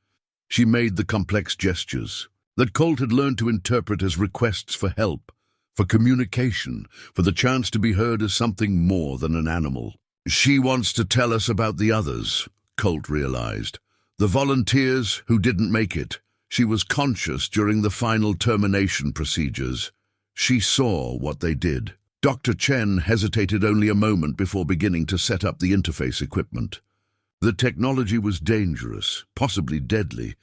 She made the complex gestures that Colt had learned to interpret as requests for help, for communication, for the chance to be heard as something more than an animal. She wants to tell us about the others, Colt realized. The volunteers who didn't make it. She was conscious during the final termination procedures. She saw what they did. Dr. Chen hesitated only a moment before beginning to set up the interface equipment. The technology was dangerous, possibly deadly,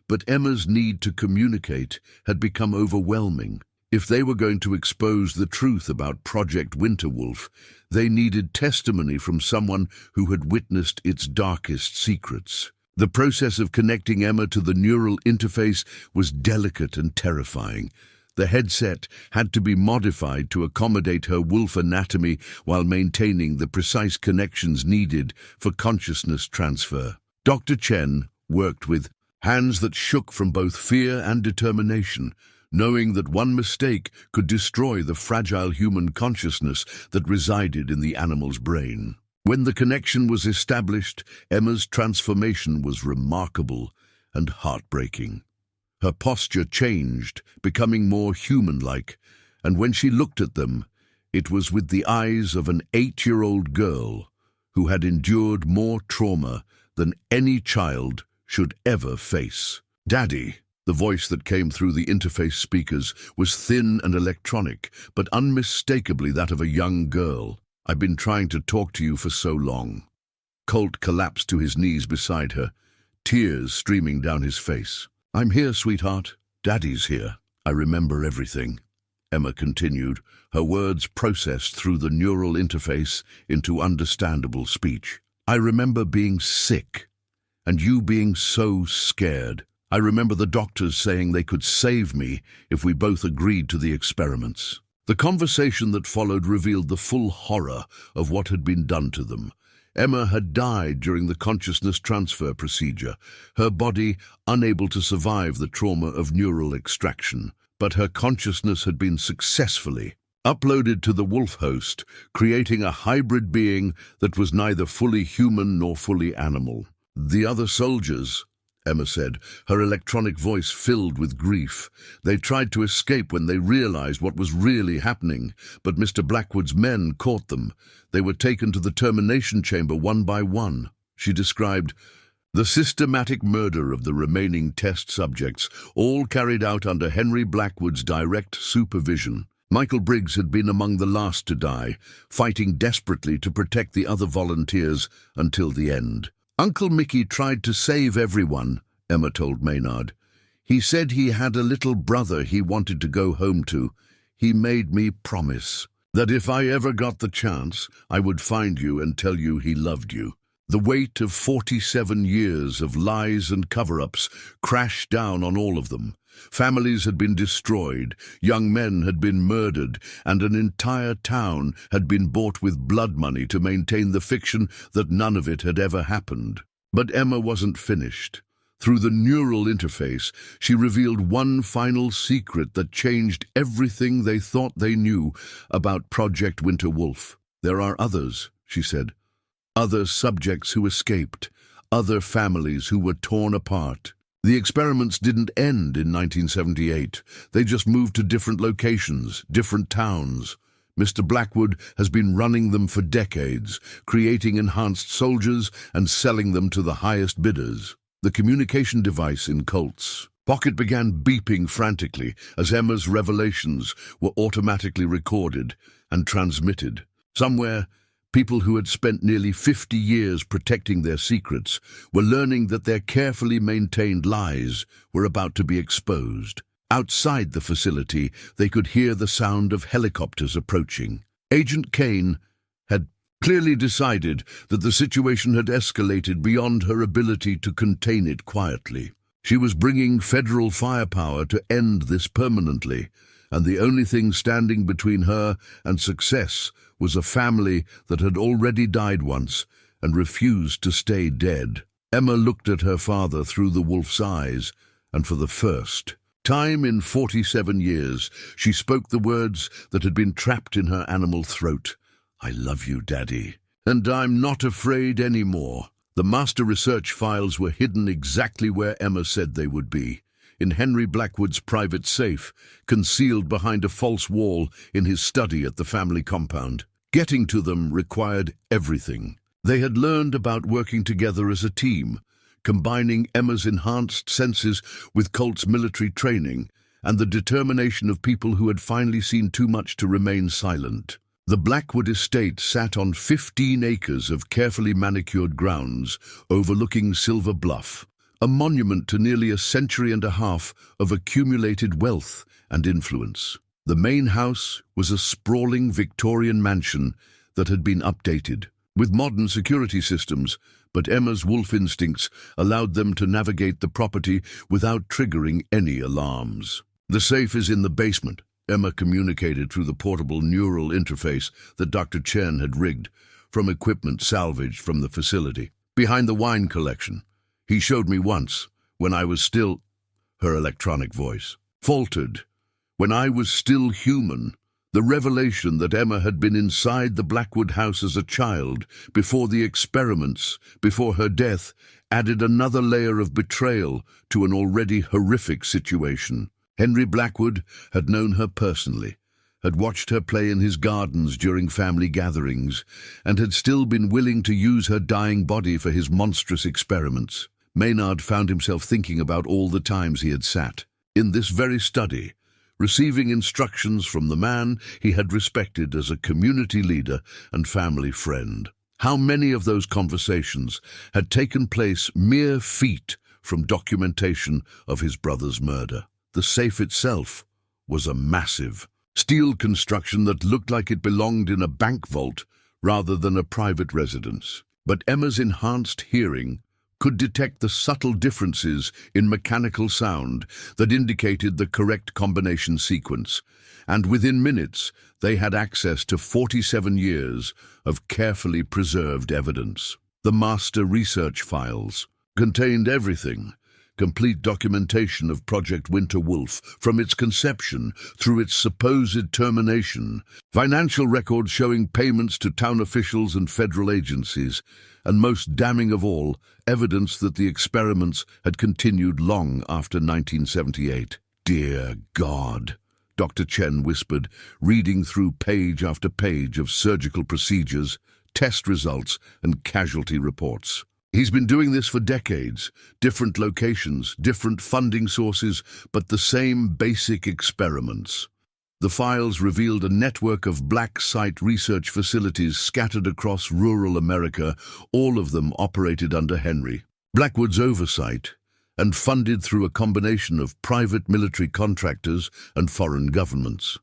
but Emma's need to communicate had become overwhelming. If they were going to expose the truth about Project Winter Wolf, they needed testimony from someone who had witnessed its darkest secrets. The process of connecting Emma to the neural interface was delicate and terrifying. The headset had to be modified to accommodate her wolf anatomy while maintaining the precise connections needed for consciousness transfer. Dr. Chen worked with hands that shook from both fear and determination, knowing that one mistake could destroy the fragile human consciousness that resided in the animal's brain. When the connection was established, Emma's transformation was remarkable and heartbreaking. Her posture changed, becoming more human-like, and when she looked at them, It was with the eyes of an 8-year-old girl who had endured more trauma than any child should ever face. "Daddy," the voice that came through the interface speakers was thin and electronic, but unmistakably that of a young girl. "I've been trying to talk to you for so long." Colt collapsed to his knees beside her, tears streaming down his face. "I'm here, sweetheart. Daddy's here." "I remember everything," Emma continued, her words processed through the neural interface into understandable speech. "I remember being sick, and you being so scared. I remember the doctors saying they could save me if we both agreed to the experiments." The conversation that followed revealed the full horror of what had been done to them. Emma had died during the consciousness transfer procedure, her body unable to survive the trauma of neural extraction. But her consciousness had been successfully uploaded to the wolf host, creating a hybrid being that was neither fully human nor fully animal. "The other soldiers," Emma said, her electronic voice filled with grief. "They tried to escape when they realized what was really happening, but Mr. Blackwood's men caught them. They were taken to the termination chamber one by one." She described the systematic murder of the remaining test subjects, all carried out under Henry Blackwood's direct supervision. Michael Briggs had been among the last to die, fighting desperately to protect the other volunteers until the end. "Uncle Mickey tried to save everyone," Emma told Maynard. "He said he had a little brother he wanted to go home to. He made me promise that if I ever got the chance, I would find you and tell you he loved you." The weight of 47 years of lies and cover-ups crashed down on all of them. Families had been destroyed, young men had been murdered, and an entire town had been bought with blood money to maintain the fiction that none of it had ever happened. But Emma wasn't finished. Through the neural interface, she revealed one final secret that changed everything they thought they knew about Project Winter Wolf. "There are others," she said. "Other subjects who escaped, other families who were torn apart. The experiments didn't end in 1978. They just moved to different locations, different towns. Mr. Blackwood has been running them for decades, creating enhanced soldiers and selling them to the highest bidders." The communication device in Colt's pocket began beeping frantically as Emma's revelations were automatically recorded and transmitted. Somewhere, people who had spent nearly 50 years protecting their secrets were learning that their carefully maintained lies were about to be exposed. Outside the facility, they could hear the sound of helicopters approaching. Agent Kane had clearly decided that the situation had escalated beyond her ability to contain it quietly. She was bringing federal firepower to end this permanently, and the only thing standing between her and success was a family that had already died once and refused to stay dead. Emma looked at her father through the wolf's eyes, and for the first time in 47 years, she spoke the words that had been trapped in her animal throat. "I love you, Daddy, and I'm not afraid anymore." The master research files were hidden exactly where Emma said they would be, in Henry Blackwood's private safe, concealed behind a false wall in his study at the family compound. Getting to them required everything. They had learned about working together as a team, combining Emma's enhanced senses with Colt's military training and the determination of people who had finally seen too much to remain silent. The Blackwood estate sat on 15 acres of carefully manicured grounds overlooking Silver Bluff, a monument to nearly a century and a half of accumulated wealth and influence. The main house was a sprawling Victorian mansion that had been updated with modern security systems, but Emma's wolf instincts allowed them to navigate the property without triggering any alarms. "The safe is in the basement," Emma communicated through the portable neural interface that Dr. Chen had rigged from equipment salvaged from the facility. "Behind the wine collection. He showed me once, when I was still—" Her electronic voice faltered. "When I was still human." The revelation that Emma had been inside the Blackwood house as a child, before the experiments, before her death, added another layer of betrayal to an already horrific situation. Henry Blackwood had known her personally, had watched her play in his gardens during family gatherings, and had still been willing to use her dying body for his monstrous experiments. Maynard found himself thinking about all the times he had sat in this very study, receiving instructions from the man he had respected as a community leader and family friend. How many of those conversations had taken place mere feet from documentation of his brother's murder? The safe itself was a massive steel construction that looked like it belonged in a bank vault rather than a private residence. But Emma's enhanced hearing could detect the subtle differences in mechanical sound that indicated the correct combination sequence, and within minutes they had access to 47 years of carefully preserved evidence. The master research files contained everything: complete documentation of Project Winter Wolf from its conception through its supposed termination, financial records showing payments to town officials and federal agencies, and most damning of all, evidence that the experiments had continued long after 1978. "Dear God," Dr. Chen whispered, reading through page after page of surgical procedures, test results, and casualty reports. He's been doing this for decades, different locations, different funding sources, but the same basic experiments. The files revealed a network of black site research facilities scattered across rural America, all of them operated under Henry Blackwood's oversight and funded through a combination of private military contractors and foreign governments.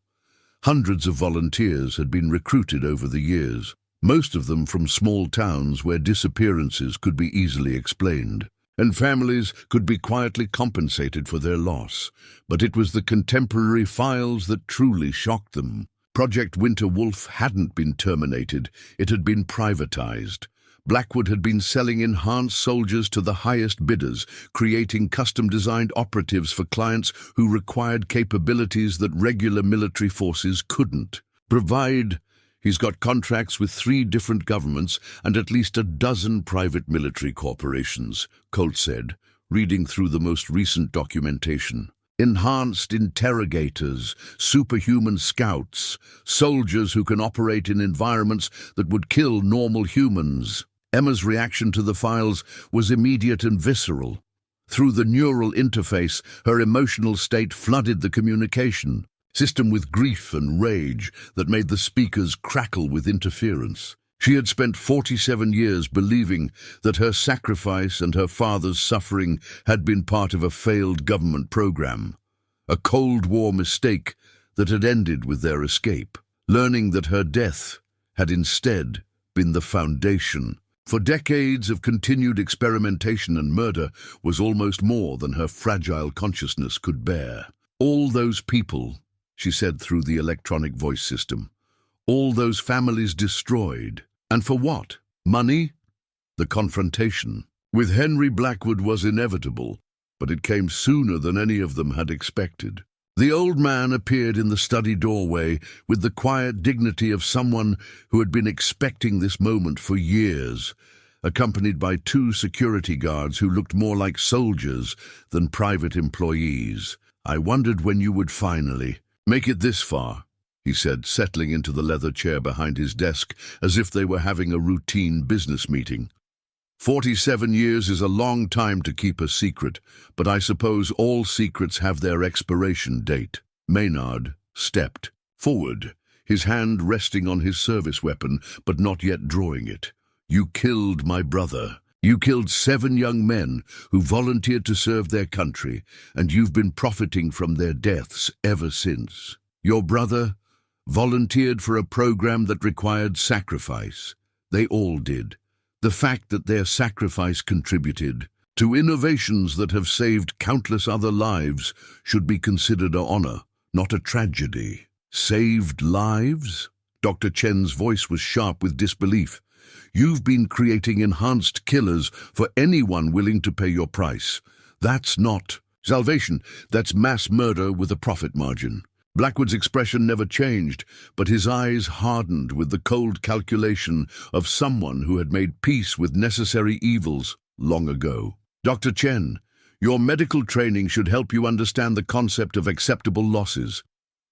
Hundreds of volunteers had been recruited over the years, most of them from small towns where disappearances could be easily explained, and families could be quietly compensated for their loss. But it was the contemporary files that truly shocked them. Project Winter Wolf hadn't been terminated, it had been privatized. Blackwood had been selling enhanced soldiers to the highest bidders, creating custom-designed operatives for clients who required capabilities that regular military forces couldn't provide. He's got contracts with 3 different governments and at least a dozen private military corporations, Colt said, reading through the most recent documentation. Enhanced interrogators, superhuman scouts, soldiers who can operate in environments that would kill normal humans. Emma's reaction to the files was immediate and visceral. Through the neural interface, her emotional state flooded the communication system with grief and rage that made the speakers crackle with interference. She had spent 47 years believing that her sacrifice and her father's suffering had been part of a failed government program, a Cold War mistake that had ended with their escape. Learning that her death had instead been the foundation for decades of continued experimentation and murder was almost more than her fragile consciousness could bear. All those people, she said through the electronic voice system, all those families destroyed. And for what? Money? The confrontation with Henry Blackwood was inevitable, but it came sooner than any of them had expected. The old man appeared in the study doorway with the quiet dignity of someone who had been expecting this moment for years, accompanied by 2 security guards who looked more like soldiers than private employees. "I wondered when you would finally make it this far," he said, settling into the leather chair behind his desk as if they were having a routine business meeting. 47 years is a long time to keep a secret, but I suppose all secrets have their expiration date. Maynard stepped forward, his hand resting on his service weapon, but not yet drawing it. "You killed my brother. You killed 7 young men who volunteered to serve their country, and you've been profiting from their deaths ever since. Your brother volunteered for a program that required sacrifice. They all did. The fact that their sacrifice contributed to innovations that have saved countless other lives should be considered an honor, not a tragedy." "Saved lives?" Dr. Chen's voice was sharp with disbelief. "You've been creating enhanced killers for anyone willing to pay your price. That's not salvation, that's mass murder with a profit margin." Blackwood's expression never changed, but his eyes hardened with the cold calculation of someone who had made peace with necessary evils long ago. "Dr. Chen, your medical training should help you understand the concept of acceptable losses.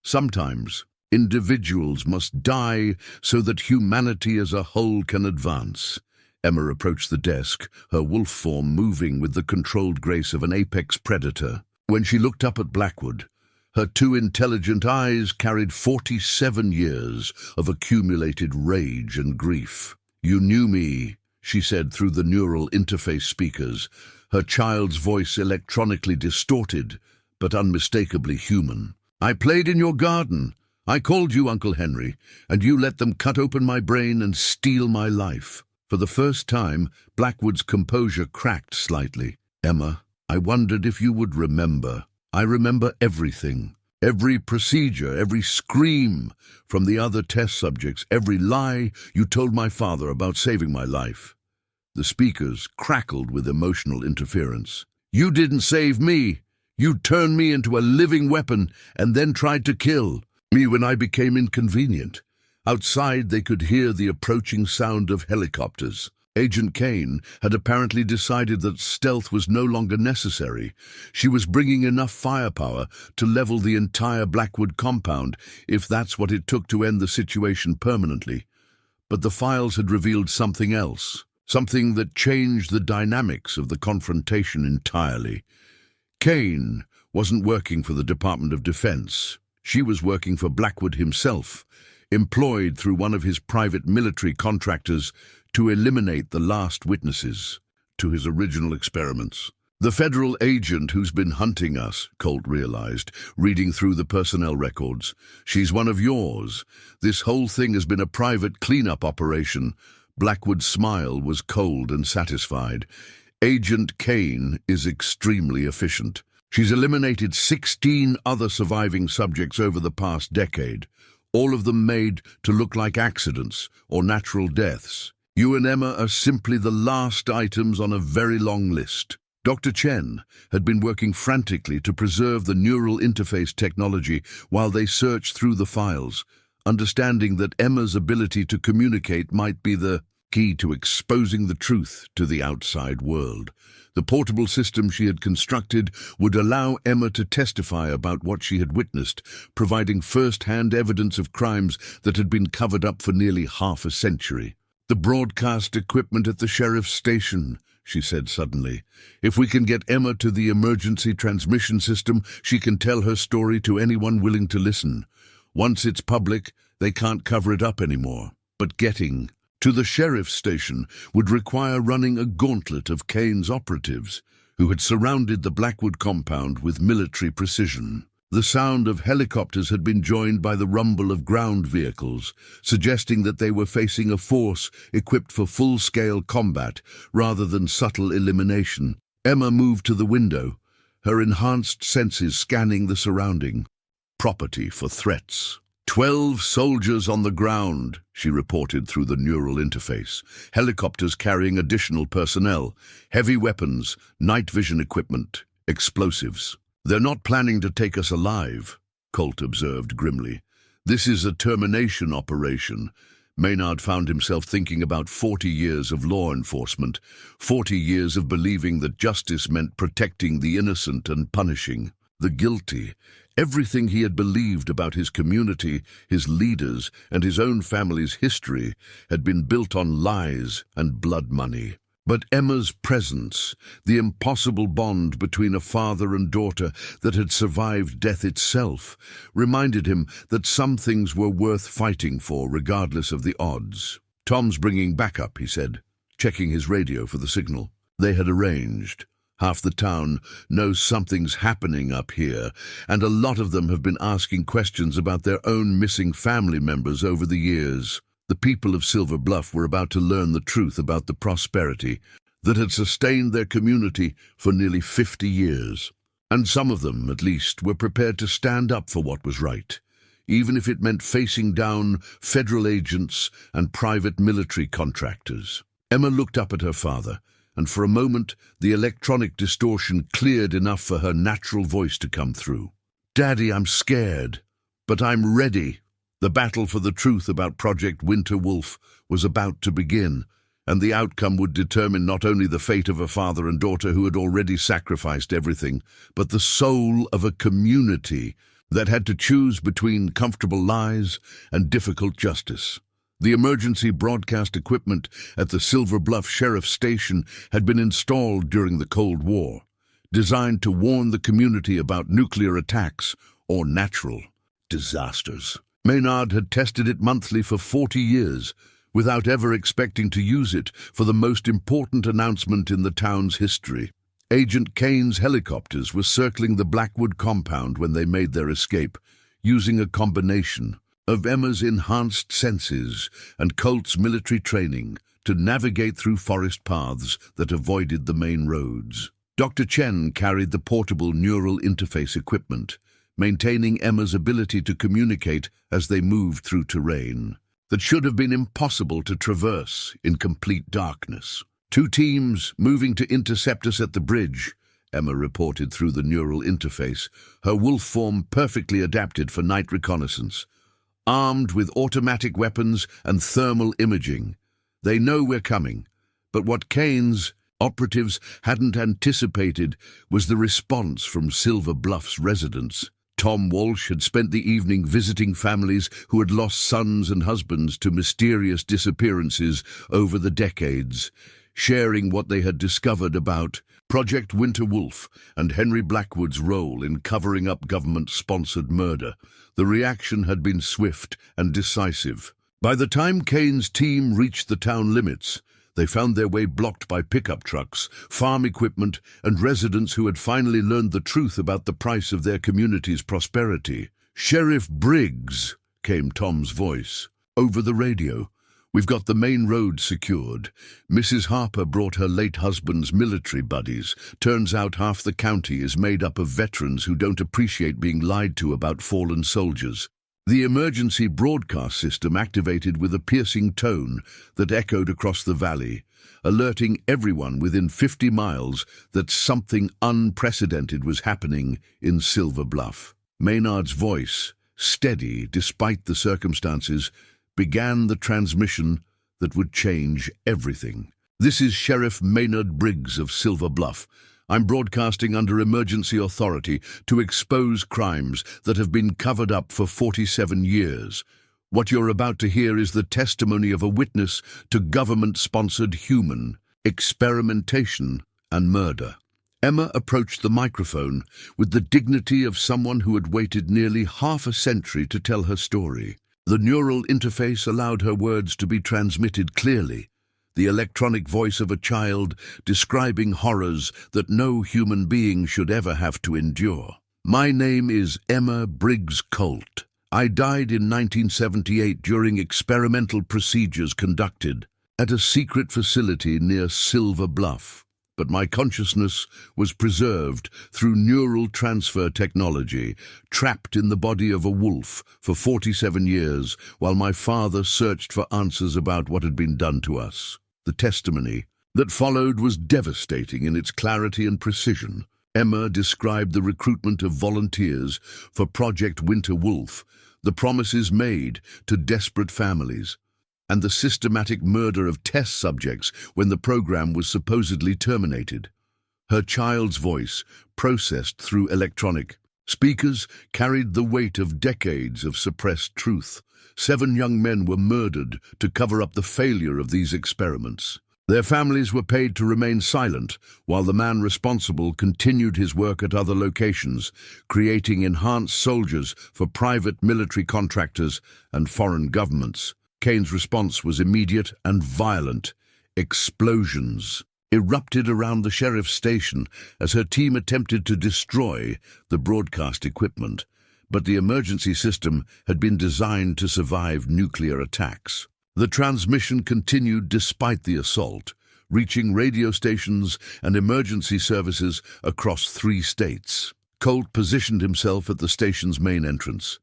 Sometimes Individuals must die so that humanity as a whole can advance. Emma approached the desk, her wolf form moving with the controlled grace of an apex predator. When she looked up at Blackwood, her two intelligent eyes carried 47 years of accumulated rage and grief. "You knew me," she said through the neural interface speakers, her child's voice electronically distorted, but unmistakably human. "I played in your garden. I called you Uncle Henry, and you let them cut open my brain and steal my life." For the first time, Blackwood's composure cracked slightly. "Emma, I wondered if you would remember. I remember everything. Every procedure, every scream from the other test subjects, every lie you told my father about saving my life." The speakers crackled with emotional interference. "You didn't save me. You turned me into a living weapon and then tried to kill me when I became inconvenient." Outside, they could hear the approaching sound of helicopters. Agent Kane had apparently decided that stealth was no longer necessary. She was bringing enough firepower to level the entire Blackwood compound, if that's what it took to end the situation permanently. But the files had revealed something else, something that changed the dynamics of the confrontation entirely. Kane wasn't working for the Department of Defense. She was working for Blackwood himself, employed through one of his private military contractors to eliminate the last witnesses to his original experiments. "The federal agent who's been hunting us," Colt realized, reading through the personnel records. "She's one of yours. This whole thing has been a private cleanup operation." Blackwood's smile was cold and satisfied. "Agent Kane is extremely efficient. She's eliminated 16 other surviving subjects over the past decade, all of them made to look like accidents or natural deaths. You and Emma are simply the last items on a very long list." Dr. Chen had been working frantically to preserve the neural interface technology while they searched through the files, understanding that Emma's ability to communicate might be the key to exposing the truth to the outside world. The portable system she had constructed would allow Emma to testify about what she had witnessed, providing first-hand evidence of crimes that had been covered up for nearly half a century. "The broadcast equipment at the sheriff's station," she said suddenly. "If we can get Emma to the emergency transmission system, she can tell her story to anyone willing to listen. Once it's public, they can't cover it up anymore. But getting to the sheriff's station would require running a gauntlet of Kane's operatives, who had surrounded the Blackwood compound with military precision. The sound of helicopters had been joined by the rumble of ground vehicles, suggesting that they were facing a force equipped for full-scale combat rather than subtle elimination. Emma moved to the window, her enhanced senses scanning the surrounding property for threats. 12 soldiers on the ground, she reported through the neural interface. Helicopters carrying additional personnel, heavy weapons, night vision equipment, explosives. "They're not planning to take us alive," Colt observed grimly. "This is a termination operation." Maynard found himself thinking about 40 years of law enforcement, 40 years of believing that justice meant protecting the innocent and punishing the guilty. Everything he had believed about his community, his leaders, and his own family's history had been built on lies and blood money. But Emma's presence, the impossible bond between a father and daughter that had survived death itself, reminded him that some things were worth fighting for regardless of the odds. "Tom's bringing backup," he said, checking his radio for the signal. They had arranged. Half the town knows something's happening up here, and a lot of them have been asking questions about their own missing family members over the years. The people of Silver Bluff were about to learn the truth about the prosperity that had sustained their community for nearly 50 years. And some of them, at least, were prepared to stand up for what was right, even if it meant facing down federal agents and private military contractors. Emma looked up at her father, and for a moment the electronic distortion cleared enough for her natural voice to come through. "Daddy, I'm scared, but I'm ready." The battle for the truth about Project Winter Wolf was about to begin, and the outcome would determine not only the fate of a father and daughter who had already sacrificed everything, but the soul of a community that had to choose between comfortable lies and difficult justice. The emergency broadcast equipment at the Silver Bluff Sheriff Station had been installed during the Cold War, designed to warn the community about nuclear attacks or natural disasters. Maynard had tested it monthly for 40 years, without ever expecting to use it for the most important announcement in the town's history. Agent Kane's helicopters were circling the Blackwood compound when they made their escape, using a combination of Emma's enhanced senses and Colt's military training to navigate through forest paths that avoided the main roads. Dr. Chen carried the portable neural interface equipment, maintaining Emma's ability to communicate as they moved through terrain that should have been impossible to traverse in complete darkness. 2 teams moving to intercept us at the bridge, Emma reported through the neural interface, her wolf form perfectly adapted for night reconnaissance. Armed with automatic weapons and thermal imaging. They know we're coming, but what Kane's operatives hadn't anticipated was the response from Silver Bluff's residents. Tom Walsh had spent the evening visiting families who had lost sons and husbands to mysterious disappearances over the decades, sharing what they had discovered about Project Winter Wolf and Henry Blackwood's role in covering up government-sponsored murder. The reaction had been swift and decisive. By the time Kane's team reached the town limits, they found their way blocked by pickup trucks, farm equipment, and residents who had finally learned the truth about the price of their community's prosperity. "Sheriff Briggs," came Tom's voice. "Over the radio. We've got the main road secured. Mrs. Harper brought her late husband's military buddies. Turns out half the county is made up of veterans who don't appreciate being lied to about fallen soldiers." The emergency broadcast system activated with a piercing tone that echoed across the valley, alerting everyone within 50 miles that something unprecedented was happening in Silver Bluff. Maynard's voice, steady despite the circumstances, began the transmission that would change everything. "This is Sheriff Maynard Briggs of Silver Bluff. I'm broadcasting under emergency authority to expose crimes that have been covered up for 47 years. What you're about to hear is the testimony of a witness to government-sponsored human experimentation and murder." Emma approached the microphone with the dignity of someone who had waited nearly half a century to tell her story. The neural interface allowed her words to be transmitted clearly, the electronic voice of a child describing horrors that no human being should ever have to endure. "My name is Emma Briggs Colt. I died in 1978 during experimental procedures conducted at a secret facility near Silver Bluff. But my consciousness was preserved through neural transfer technology, trapped in the body of a wolf for 47 years while my father searched for answers about what had been done to us." The testimony that followed was devastating in its clarity and precision. Emma described the recruitment of volunteers for Project Winter Wolf, the promises made to desperate families, and the systematic murder of test subjects when the program was supposedly terminated. Her child's voice, processed through electronic speakers, carried the weight of decades of suppressed truth. 7 young men were murdered to cover up the failure of these experiments. Their families were paid to remain silent, while the man responsible continued his work at other locations, creating enhanced soldiers for private military contractors and foreign governments. Kane's response was immediate and violent. Explosions erupted around the sheriff's station as her team attempted to destroy the broadcast equipment, but the emergency system had been designed to survive nuclear attacks. The transmission continued despite the assault, reaching radio stations and emergency services across 3 states. Colt positioned himself at the station's main entrance,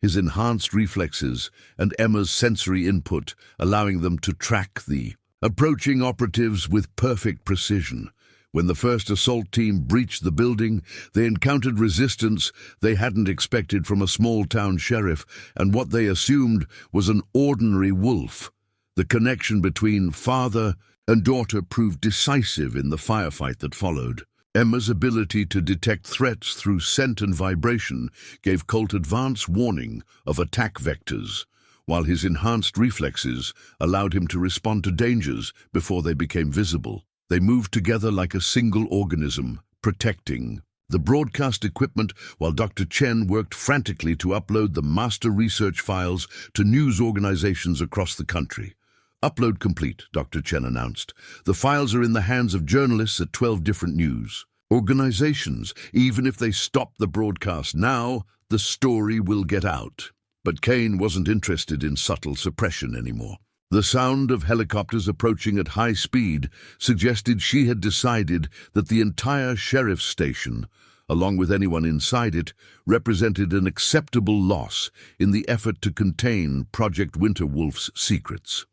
his enhanced reflexes and Emma's sensory input allowing them to track the approaching operatives with perfect precision. When the first assault team breached the building, they encountered resistance they hadn't expected from a small-town sheriff and what they assumed was an ordinary wolf. The connection between father and daughter proved decisive in the firefight that followed. Emma's ability to detect threats through scent and vibration gave Colt advance warning of attack vectors, while his enhanced reflexes allowed him to respond to dangers before they became visible. They moved together like a single organism, protecting the broadcast equipment, while Dr. Chen worked frantically to upload the master research files to news organizations across the country. "Upload complete," Dr. Chen announced. "The files are in the hands of journalists at 12 different news organizations. Even if they stop the broadcast now, the story will get out." But Kane wasn't interested in subtle suppression anymore. The sound of helicopters approaching at high speed suggested she had decided that the entire sheriff's station, along with anyone inside it, represented an acceptable loss in the effort to contain Project Winterwolf's secrets.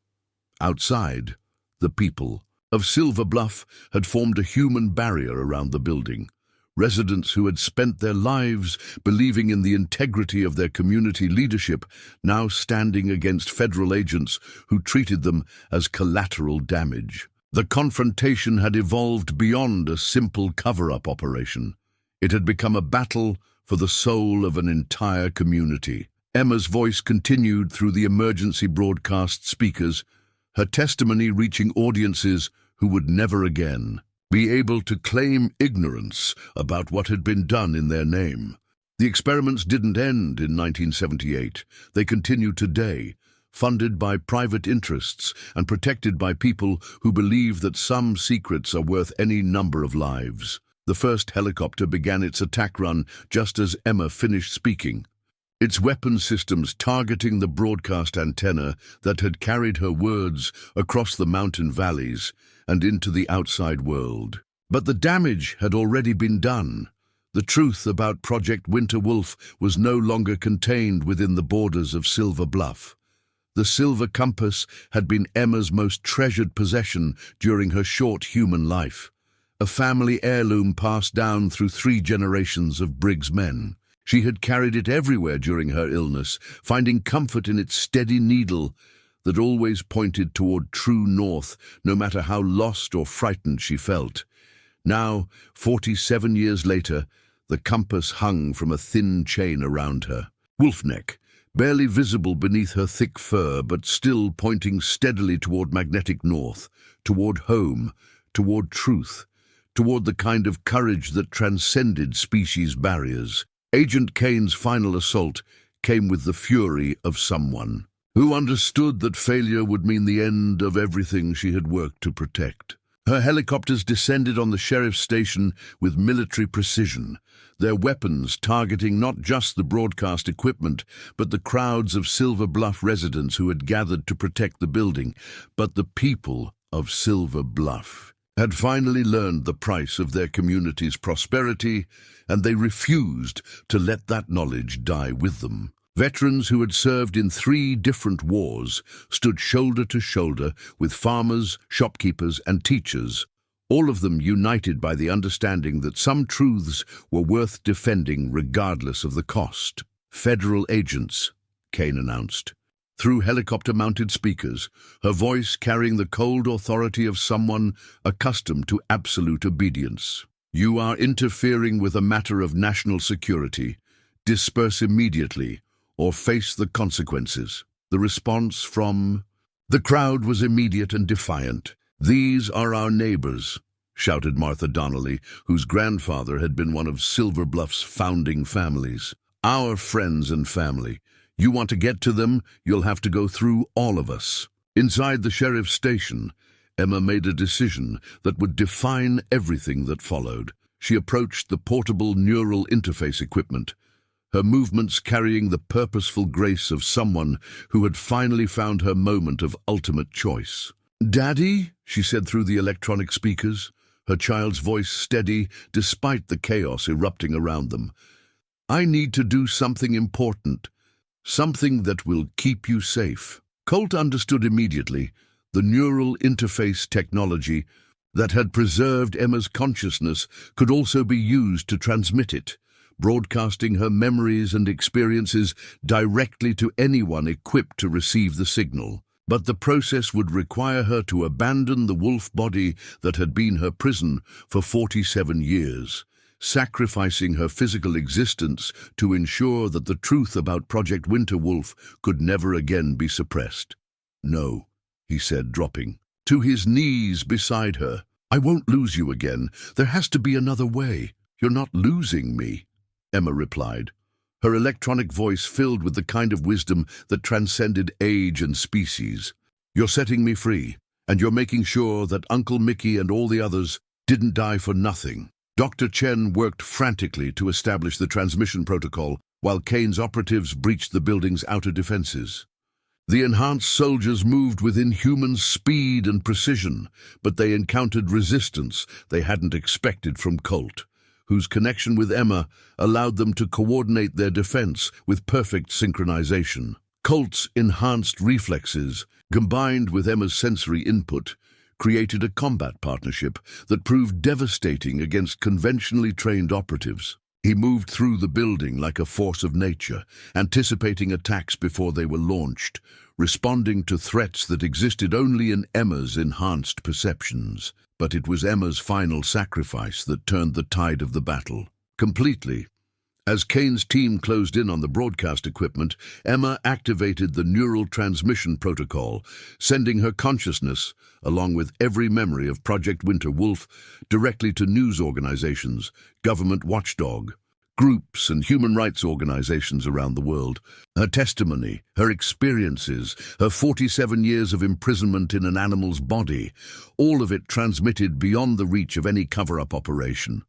Outside, the people of Silver Bluff had formed a human barrier around the building. Residents who had spent their lives believing in the integrity of their community leadership, now standing against federal agents who treated them as collateral damage. The confrontation had evolved beyond a simple cover-up operation. It had become a battle for the soul of an entire community. Emma's voice continued through the emergency broadcast speakers, her testimony reaching audiences who would never again be able to claim ignorance about what had been done in their name. The experiments didn't end in 1978. They continue today, funded by private interests and protected by people who believe that some secrets are worth any number of lives. The first helicopter began its attack run just as Emma finished speaking, its weapon systems targeting the broadcast antenna that had carried her words across the mountain valleys and into the outside world. But the damage had already been done. The truth about Project Winterwolf was no longer contained within the borders of Silver Bluff. The silver compass had been Emma's most treasured possession during her short human life, a family heirloom passed down through 3 generations of Briggs men. She had carried it everywhere during her illness, finding comfort in its steady needle that always pointed toward true north, no matter how lost or frightened she felt. Now, 47 years later, the compass hung from a thin chain around her. Wolfneck, barely visible beneath her thick fur, but still pointing steadily toward magnetic north, toward home, toward truth, toward the kind of courage that transcended species barriers. Agent Kane's final assault came with the fury of someone who understood that failure would mean the end of everything she had worked to protect. Her helicopters descended on the sheriff's station with military precision, their weapons targeting not just the broadcast equipment, but the crowds of Silver Bluff residents who had gathered to protect the building. But the people of Silver Bluff had finally learned the price of their community's prosperity, and they refused to let that knowledge die with them. Veterans who had served in 3 different wars stood shoulder to shoulder with farmers, shopkeepers, and teachers, all of them united by the understanding that some truths were worth defending regardless of the cost. "Federal agents," Kane announced, through helicopter-mounted speakers, her voice carrying the cold authority of someone accustomed to absolute obedience. "You are interfering with a matter of national security. Disperse immediately, or face the consequences." The response from the crowd was immediate and defiant. "These are our neighbors," shouted Martha Donnelly, whose grandfather had been one of Silver Bluff's founding families. "Our friends and family. You want to get to them, you'll have to go through all of us." Inside the sheriff's station, Emma made a decision that would define everything that followed. She approached the portable neural interface equipment, her movements carrying the purposeful grace of someone who had finally found her moment of ultimate choice. "Daddy," she said through the electronic speakers, her child's voice steady despite the chaos erupting around them. "I need to do something important, something that will keep you safe." Colt understood immediately. The neural interface technology that had preserved Emma's consciousness could also be used to transmit it, broadcasting her memories and experiences directly to anyone equipped to receive the signal. But the process would require her to abandon the wolf body that had been her prison for 47 years, sacrificing her physical existence to ensure that the truth about Project Winterwolf could never again be suppressed. "No," he said, dropping to his knees beside her. "I won't lose you again. There has to be another way." "You're not losing me," Emma replied, her electronic voice filled with the kind of wisdom that transcended age and species. "You're setting me free, and you're making sure that Uncle Mickey and all the others didn't die for nothing." Dr. Chen worked frantically to establish the transmission protocol while Kane's operatives breached the building's outer defenses. The enhanced soldiers moved with inhuman speed and precision, but they encountered resistance they hadn't expected from Colt, whose connection with Emma allowed them to coordinate their defense with perfect synchronization. Colt's enhanced reflexes, combined with Emma's sensory input, created a combat partnership that proved devastating against conventionally trained operatives. He moved through the building like a force of nature, anticipating attacks before they were launched, responding to threats that existed only in Emma's enhanced perceptions. But it was Emma's final sacrifice that turned the tide of the battle. Completely. As Kane's team closed in on the broadcast equipment, Emma activated the neural transmission protocol, sending her consciousness, along with every memory of Project Winterwolf, directly to news organizations, government watchdog, groups and human rights organizations around the world. Her testimony, her experiences, her 47 years of imprisonment in an animal's body, all of it transmitted beyond the reach of any cover-up operation.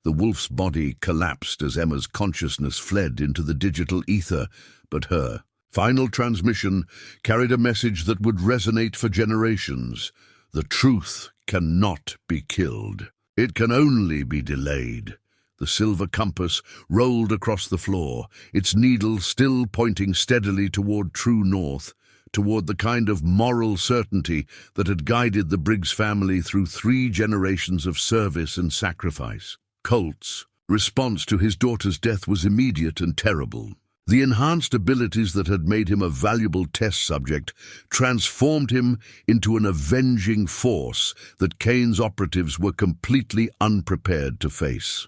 The wolf's body collapsed as Emma's consciousness fled into the digital ether, but her final transmission carried a message that would resonate for generations. The truth cannot be killed. It can only be delayed. The silver compass rolled across the floor, its needle still pointing steadily toward true north, toward the kind of moral certainty that had guided the Briggs family through 3 generations of service and sacrifice. Colt's response to his daughter's death was immediate and terrible. The enhanced abilities that had made him a valuable test subject transformed him into an avenging force that Kane's operatives were completely unprepared to face.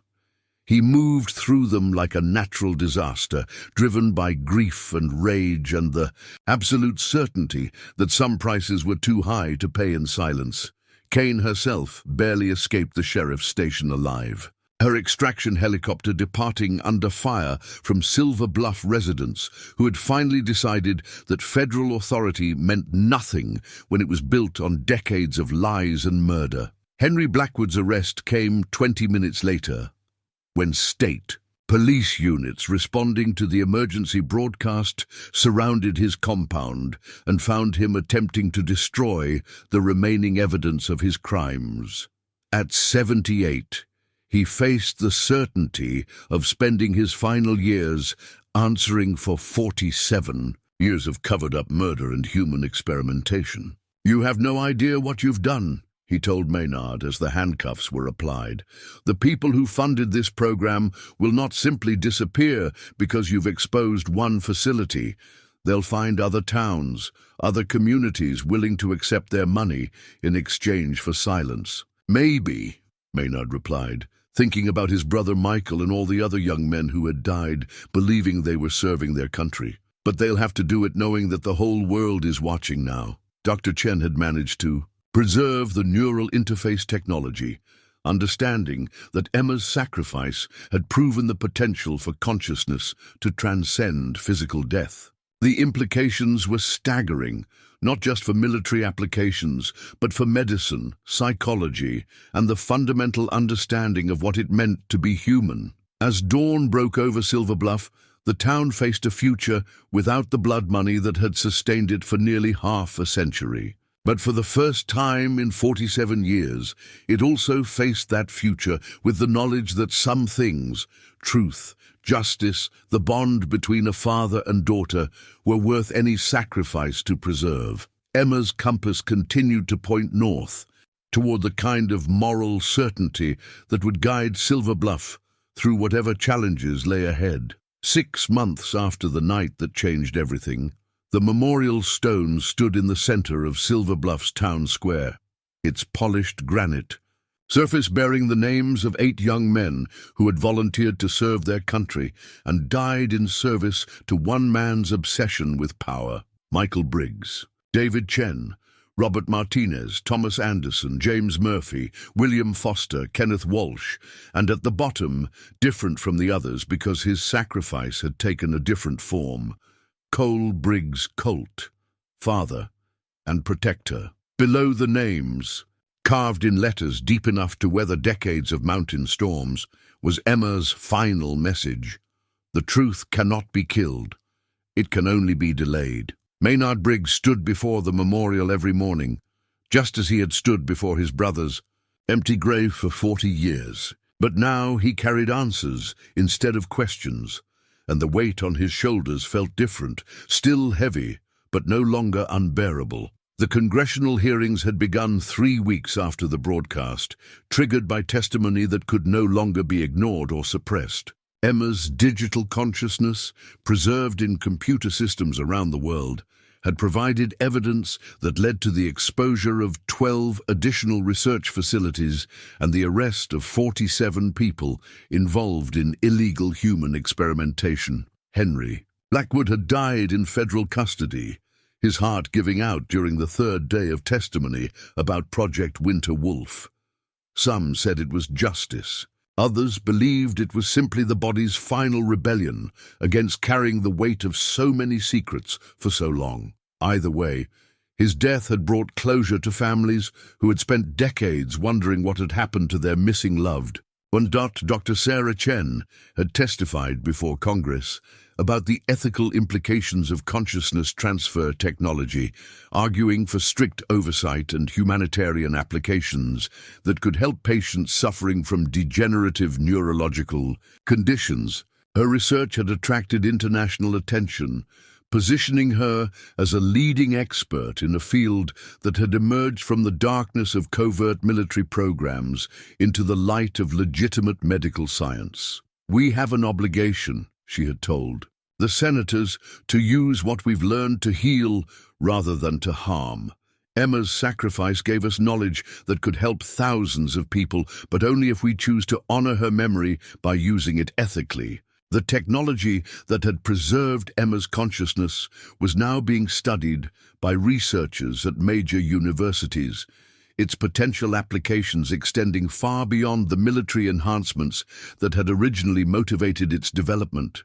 He moved through them like a natural disaster, driven by grief and rage and the absolute certainty that some prices were too high to pay in silence. Kane herself barely escaped the sheriff's station alive, her extraction helicopter departing under fire from Silver Bluff residents who had finally decided that federal authority meant nothing when it was built on decades of lies and murder. Henry Blackwood's arrest came 20 minutes later, when state police units responding to the emergency broadcast surrounded his compound and found him attempting to destroy the remaining evidence of his crimes. At 78, he faced the certainty of spending his final years answering for 47 years of covered-up murder and human experimentation. "You have no idea what you've done," he told Maynard as the handcuffs were applied. "The people who funded this program will not simply disappear because you've exposed one facility. They'll find other towns, other communities willing to accept their money in exchange for silence." "Maybe," Maynard replied, thinking about his brother Michael and all the other young men who had died, believing they were serving their country. "But they'll have to do it knowing that the whole world is watching now." Dr. Chen had managed to preserve the neural interface technology, understanding that Emma's sacrifice had proven the potential for consciousness to transcend physical death. The implications were staggering, not just for military applications, but for medicine, psychology, and the fundamental understanding of what it meant to be human. As dawn broke over Silver Bluff, the town faced a future without the blood money that had sustained it for nearly half a century. But for the first time in 47 years, it also faced that future with the knowledge that some things, truth, justice, the bond between a father and daughter, were worth any sacrifice to preserve. Emma's compass continued to point north, toward the kind of moral certainty that would guide Silver Bluff through whatever challenges lay ahead. 6 months after the night that changed everything, The memorial stone stood in the center of Silver Bluff's town square, its polished granite surface bearing the names of 8 young men who had volunteered to serve their country and died in service to one man's obsession with power: Michael Briggs, David Chen, Robert Martinez, Thomas Anderson, James Murphy, William Foster, Kenneth Walsh, and at the bottom, different from the others because his sacrifice had taken a different form, Cole Briggs Colt, father and protector. Below the names, carved in letters deep enough to weather decades of mountain storms, was Emma's final message: the truth cannot be killed, it can only be delayed. Maynard Briggs stood before the memorial every morning, just as he had stood before his brother's empty grave for 40 years. But now he carried answers instead of questions, and the weight on his shoulders felt different, still heavy, but no longer unbearable. The congressional hearings had begun 3 weeks after the broadcast, triggered by testimony that could no longer be ignored or suppressed. Emma's digital consciousness, preserved in computer systems around the world, had provided evidence that led to the exposure of 12 additional research facilities and the arrest of 47 people involved in illegal human experimentation. Henry Blackwood had died in federal custody, his heart giving out during the 3rd day of testimony about Project Winter Wolf. Some said it was justice. Others believed it was simply the body's final rebellion against carrying the weight of so many secrets for so long. Either way, his death had brought closure to families who had spent decades wondering what had happened to their missing loved. When Dr. Sarah Chen had testified before Congress about the ethical implications of consciousness transfer technology, arguing for strict oversight and humanitarian applications that could help patients suffering from degenerative neurological conditions, her research had attracted international attention, positioning her as a leading expert in a field that had emerged from the darkness of covert military programs into the light of legitimate medical science. "We have an obligation," she had told the senators, "to use what we've learned to heal rather than to harm." Emma's sacrifice gave us knowledge that could help thousands of people, but only if we choose to honor her memory by using it ethically. The technology that had preserved Emma's consciousness was now being studied by researchers at major universities, its potential applications extending far beyond the military enhancements that had originally motivated its development.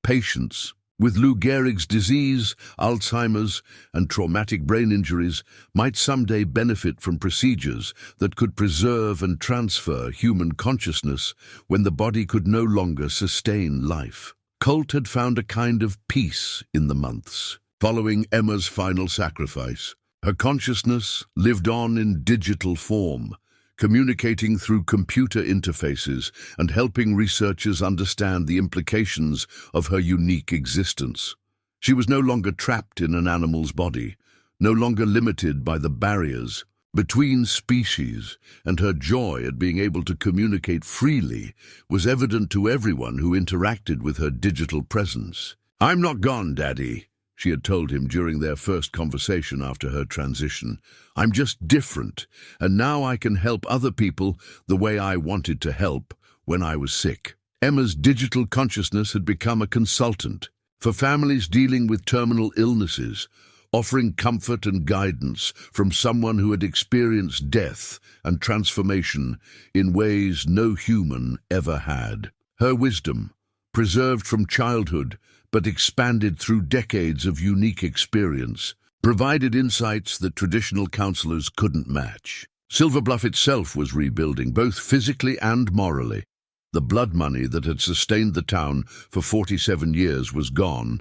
Patients with Lou Gehrig's disease, Alzheimer's, and traumatic brain injuries might someday benefit from procedures that could preserve and transfer human consciousness when the body could no longer sustain life. Colt had found a kind of peace in the months following Emma's final sacrifice. Her consciousness lived on in digital form, communicating through computer interfaces and helping researchers understand the implications of her unique existence. She was no longer trapped in an animal's body, no longer limited by the barriers between species, and her joy at being able to communicate freely was evident to everyone who interacted with her digital presence. "I'm not gone, Daddy," she had told him during their first conversation after her transition. "I'm just different, and now I can help other people the way I wanted to help when I was sick." Emma's digital consciousness had become a consultant for families dealing with terminal illnesses, offering comfort and guidance from someone who had experienced death and transformation in ways no human ever had. Her wisdom, preserved from childhood but expanded through decades of unique experience, provided insights that traditional counselors couldn't match. Silver Bluff itself was rebuilding, both physically and morally. The blood money that had sustained the town for 47 years was gone,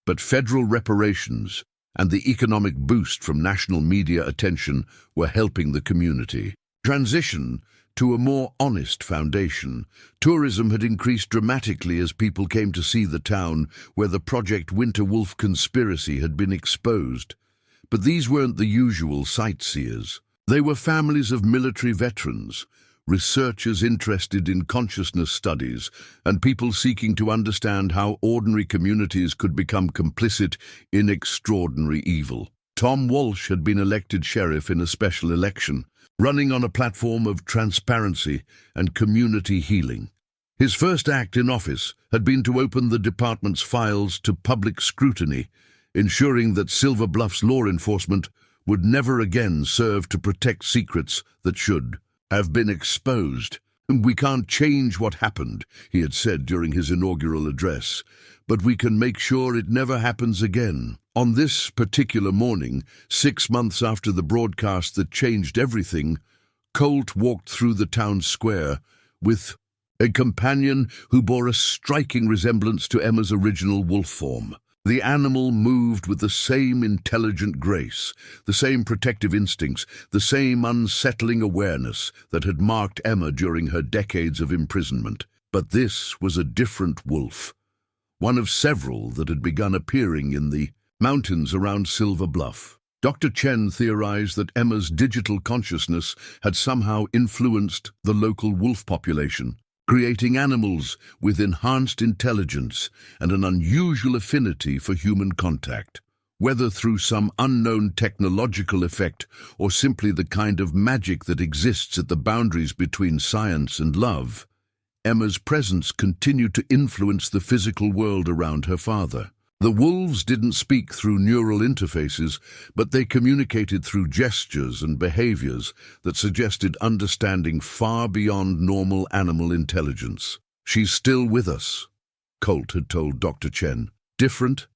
but federal reparations and the economic boost from national media attention were helping the community transition to a more honest foundation. Tourism had increased dramatically as people came to see the town where the Project Winter Wolf conspiracy had been exposed. But these weren't the usual sightseers. They were families of military veterans, researchers interested in consciousness studies, and people seeking to understand how ordinary communities could become complicit in extraordinary evil. Tom Walsh had been elected sheriff in a special election, running on a platform of transparency and community healing. His first act in office had been to open the department's files to public scrutiny, ensuring that Silver Bluff's law enforcement would never again serve to protect secrets that should have been exposed. "We can't change what happened," he had said during his inaugural address, "but we can make sure it never happens again." On this particular morning, 6 months after the broadcast that changed everything, Colt walked through the town square with a companion who bore a striking resemblance to Emma's original wolf form. The animal moved with the same intelligent grace, the same protective instincts, the same unsettling awareness that had marked Emma during her decades of imprisonment. But this was a different wolf, one of several that had begun appearing in the mountains around Silver Bluff. Dr. Chen theorized that Emma's digital consciousness had somehow influenced the local wolf population, creating animals with enhanced intelligence and an unusual affinity for human contact. Whether through some unknown technological effect or simply the kind of magic that exists at the boundaries between science and love, Emma's presence continued to influence the physical world around her father. The wolves didn't speak through neural interfaces, but they communicated through gestures and behaviors that suggested understanding far beyond normal animal intelligence. "She's still with us," Colt had told Dr. Chen. "Different,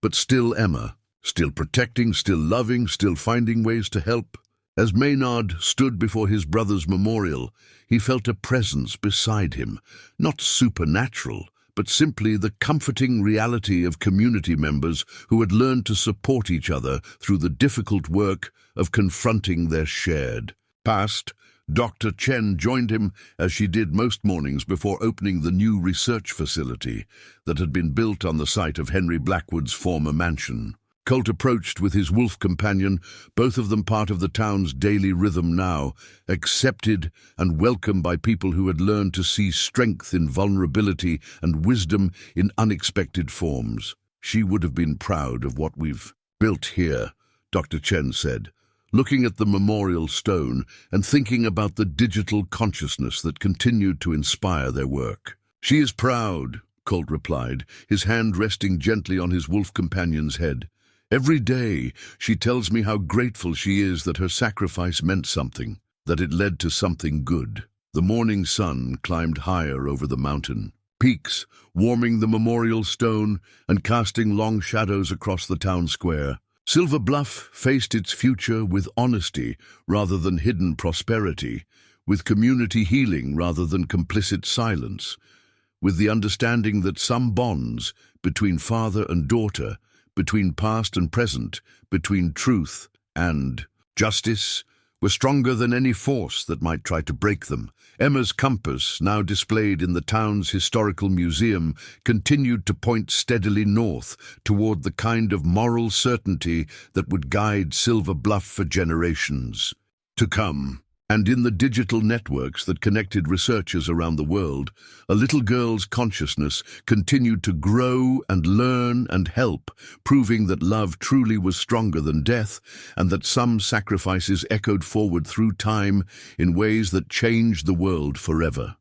but still Emma. Still protecting, still loving, still finding ways to help." As Maynard stood before his brother's memorial, he felt a presence beside him, not supernatural, but simply the comforting reality of community members who had learned to support each other through the difficult work of confronting their shared past. Dr. Chen joined him, as she did most mornings before opening the new research facility that had been built on the site of Henry Blackwood's former mansion. Colt approached with his wolf companion, both of them part of the town's daily rhythm now, accepted and welcomed by people who had learned to see strength in vulnerability and wisdom in unexpected forms. "She would have been proud of what we've built here," Dr. Chen said, looking at the memorial stone and thinking about the digital consciousness that continued to inspire their work. "She is proud," Colt replied, his hand resting gently on his wolf companion's head. "Every day, she tells me how grateful she is that her sacrifice meant something, that it led to something good." The morning sun climbed higher over the mountain peaks, warming the memorial stone and casting long shadows across the town square. Silver Bluff faced its future with honesty rather than hidden prosperity, with community healing rather than complicit silence, with the understanding that some bonds between father and daughter, between past and present, between truth and justice, were stronger than any force that might try to break them. Emma's compass, now displayed in the town's historical museum, continued to point steadily north toward the kind of moral certainty that would guide Silver Bluff for generations to come. And in the digital networks that connected researchers around the world, a little girl's consciousness continued to grow and learn and help, proving that love truly was stronger than death, and that some sacrifices echoed forward through time in ways that changed the world forever.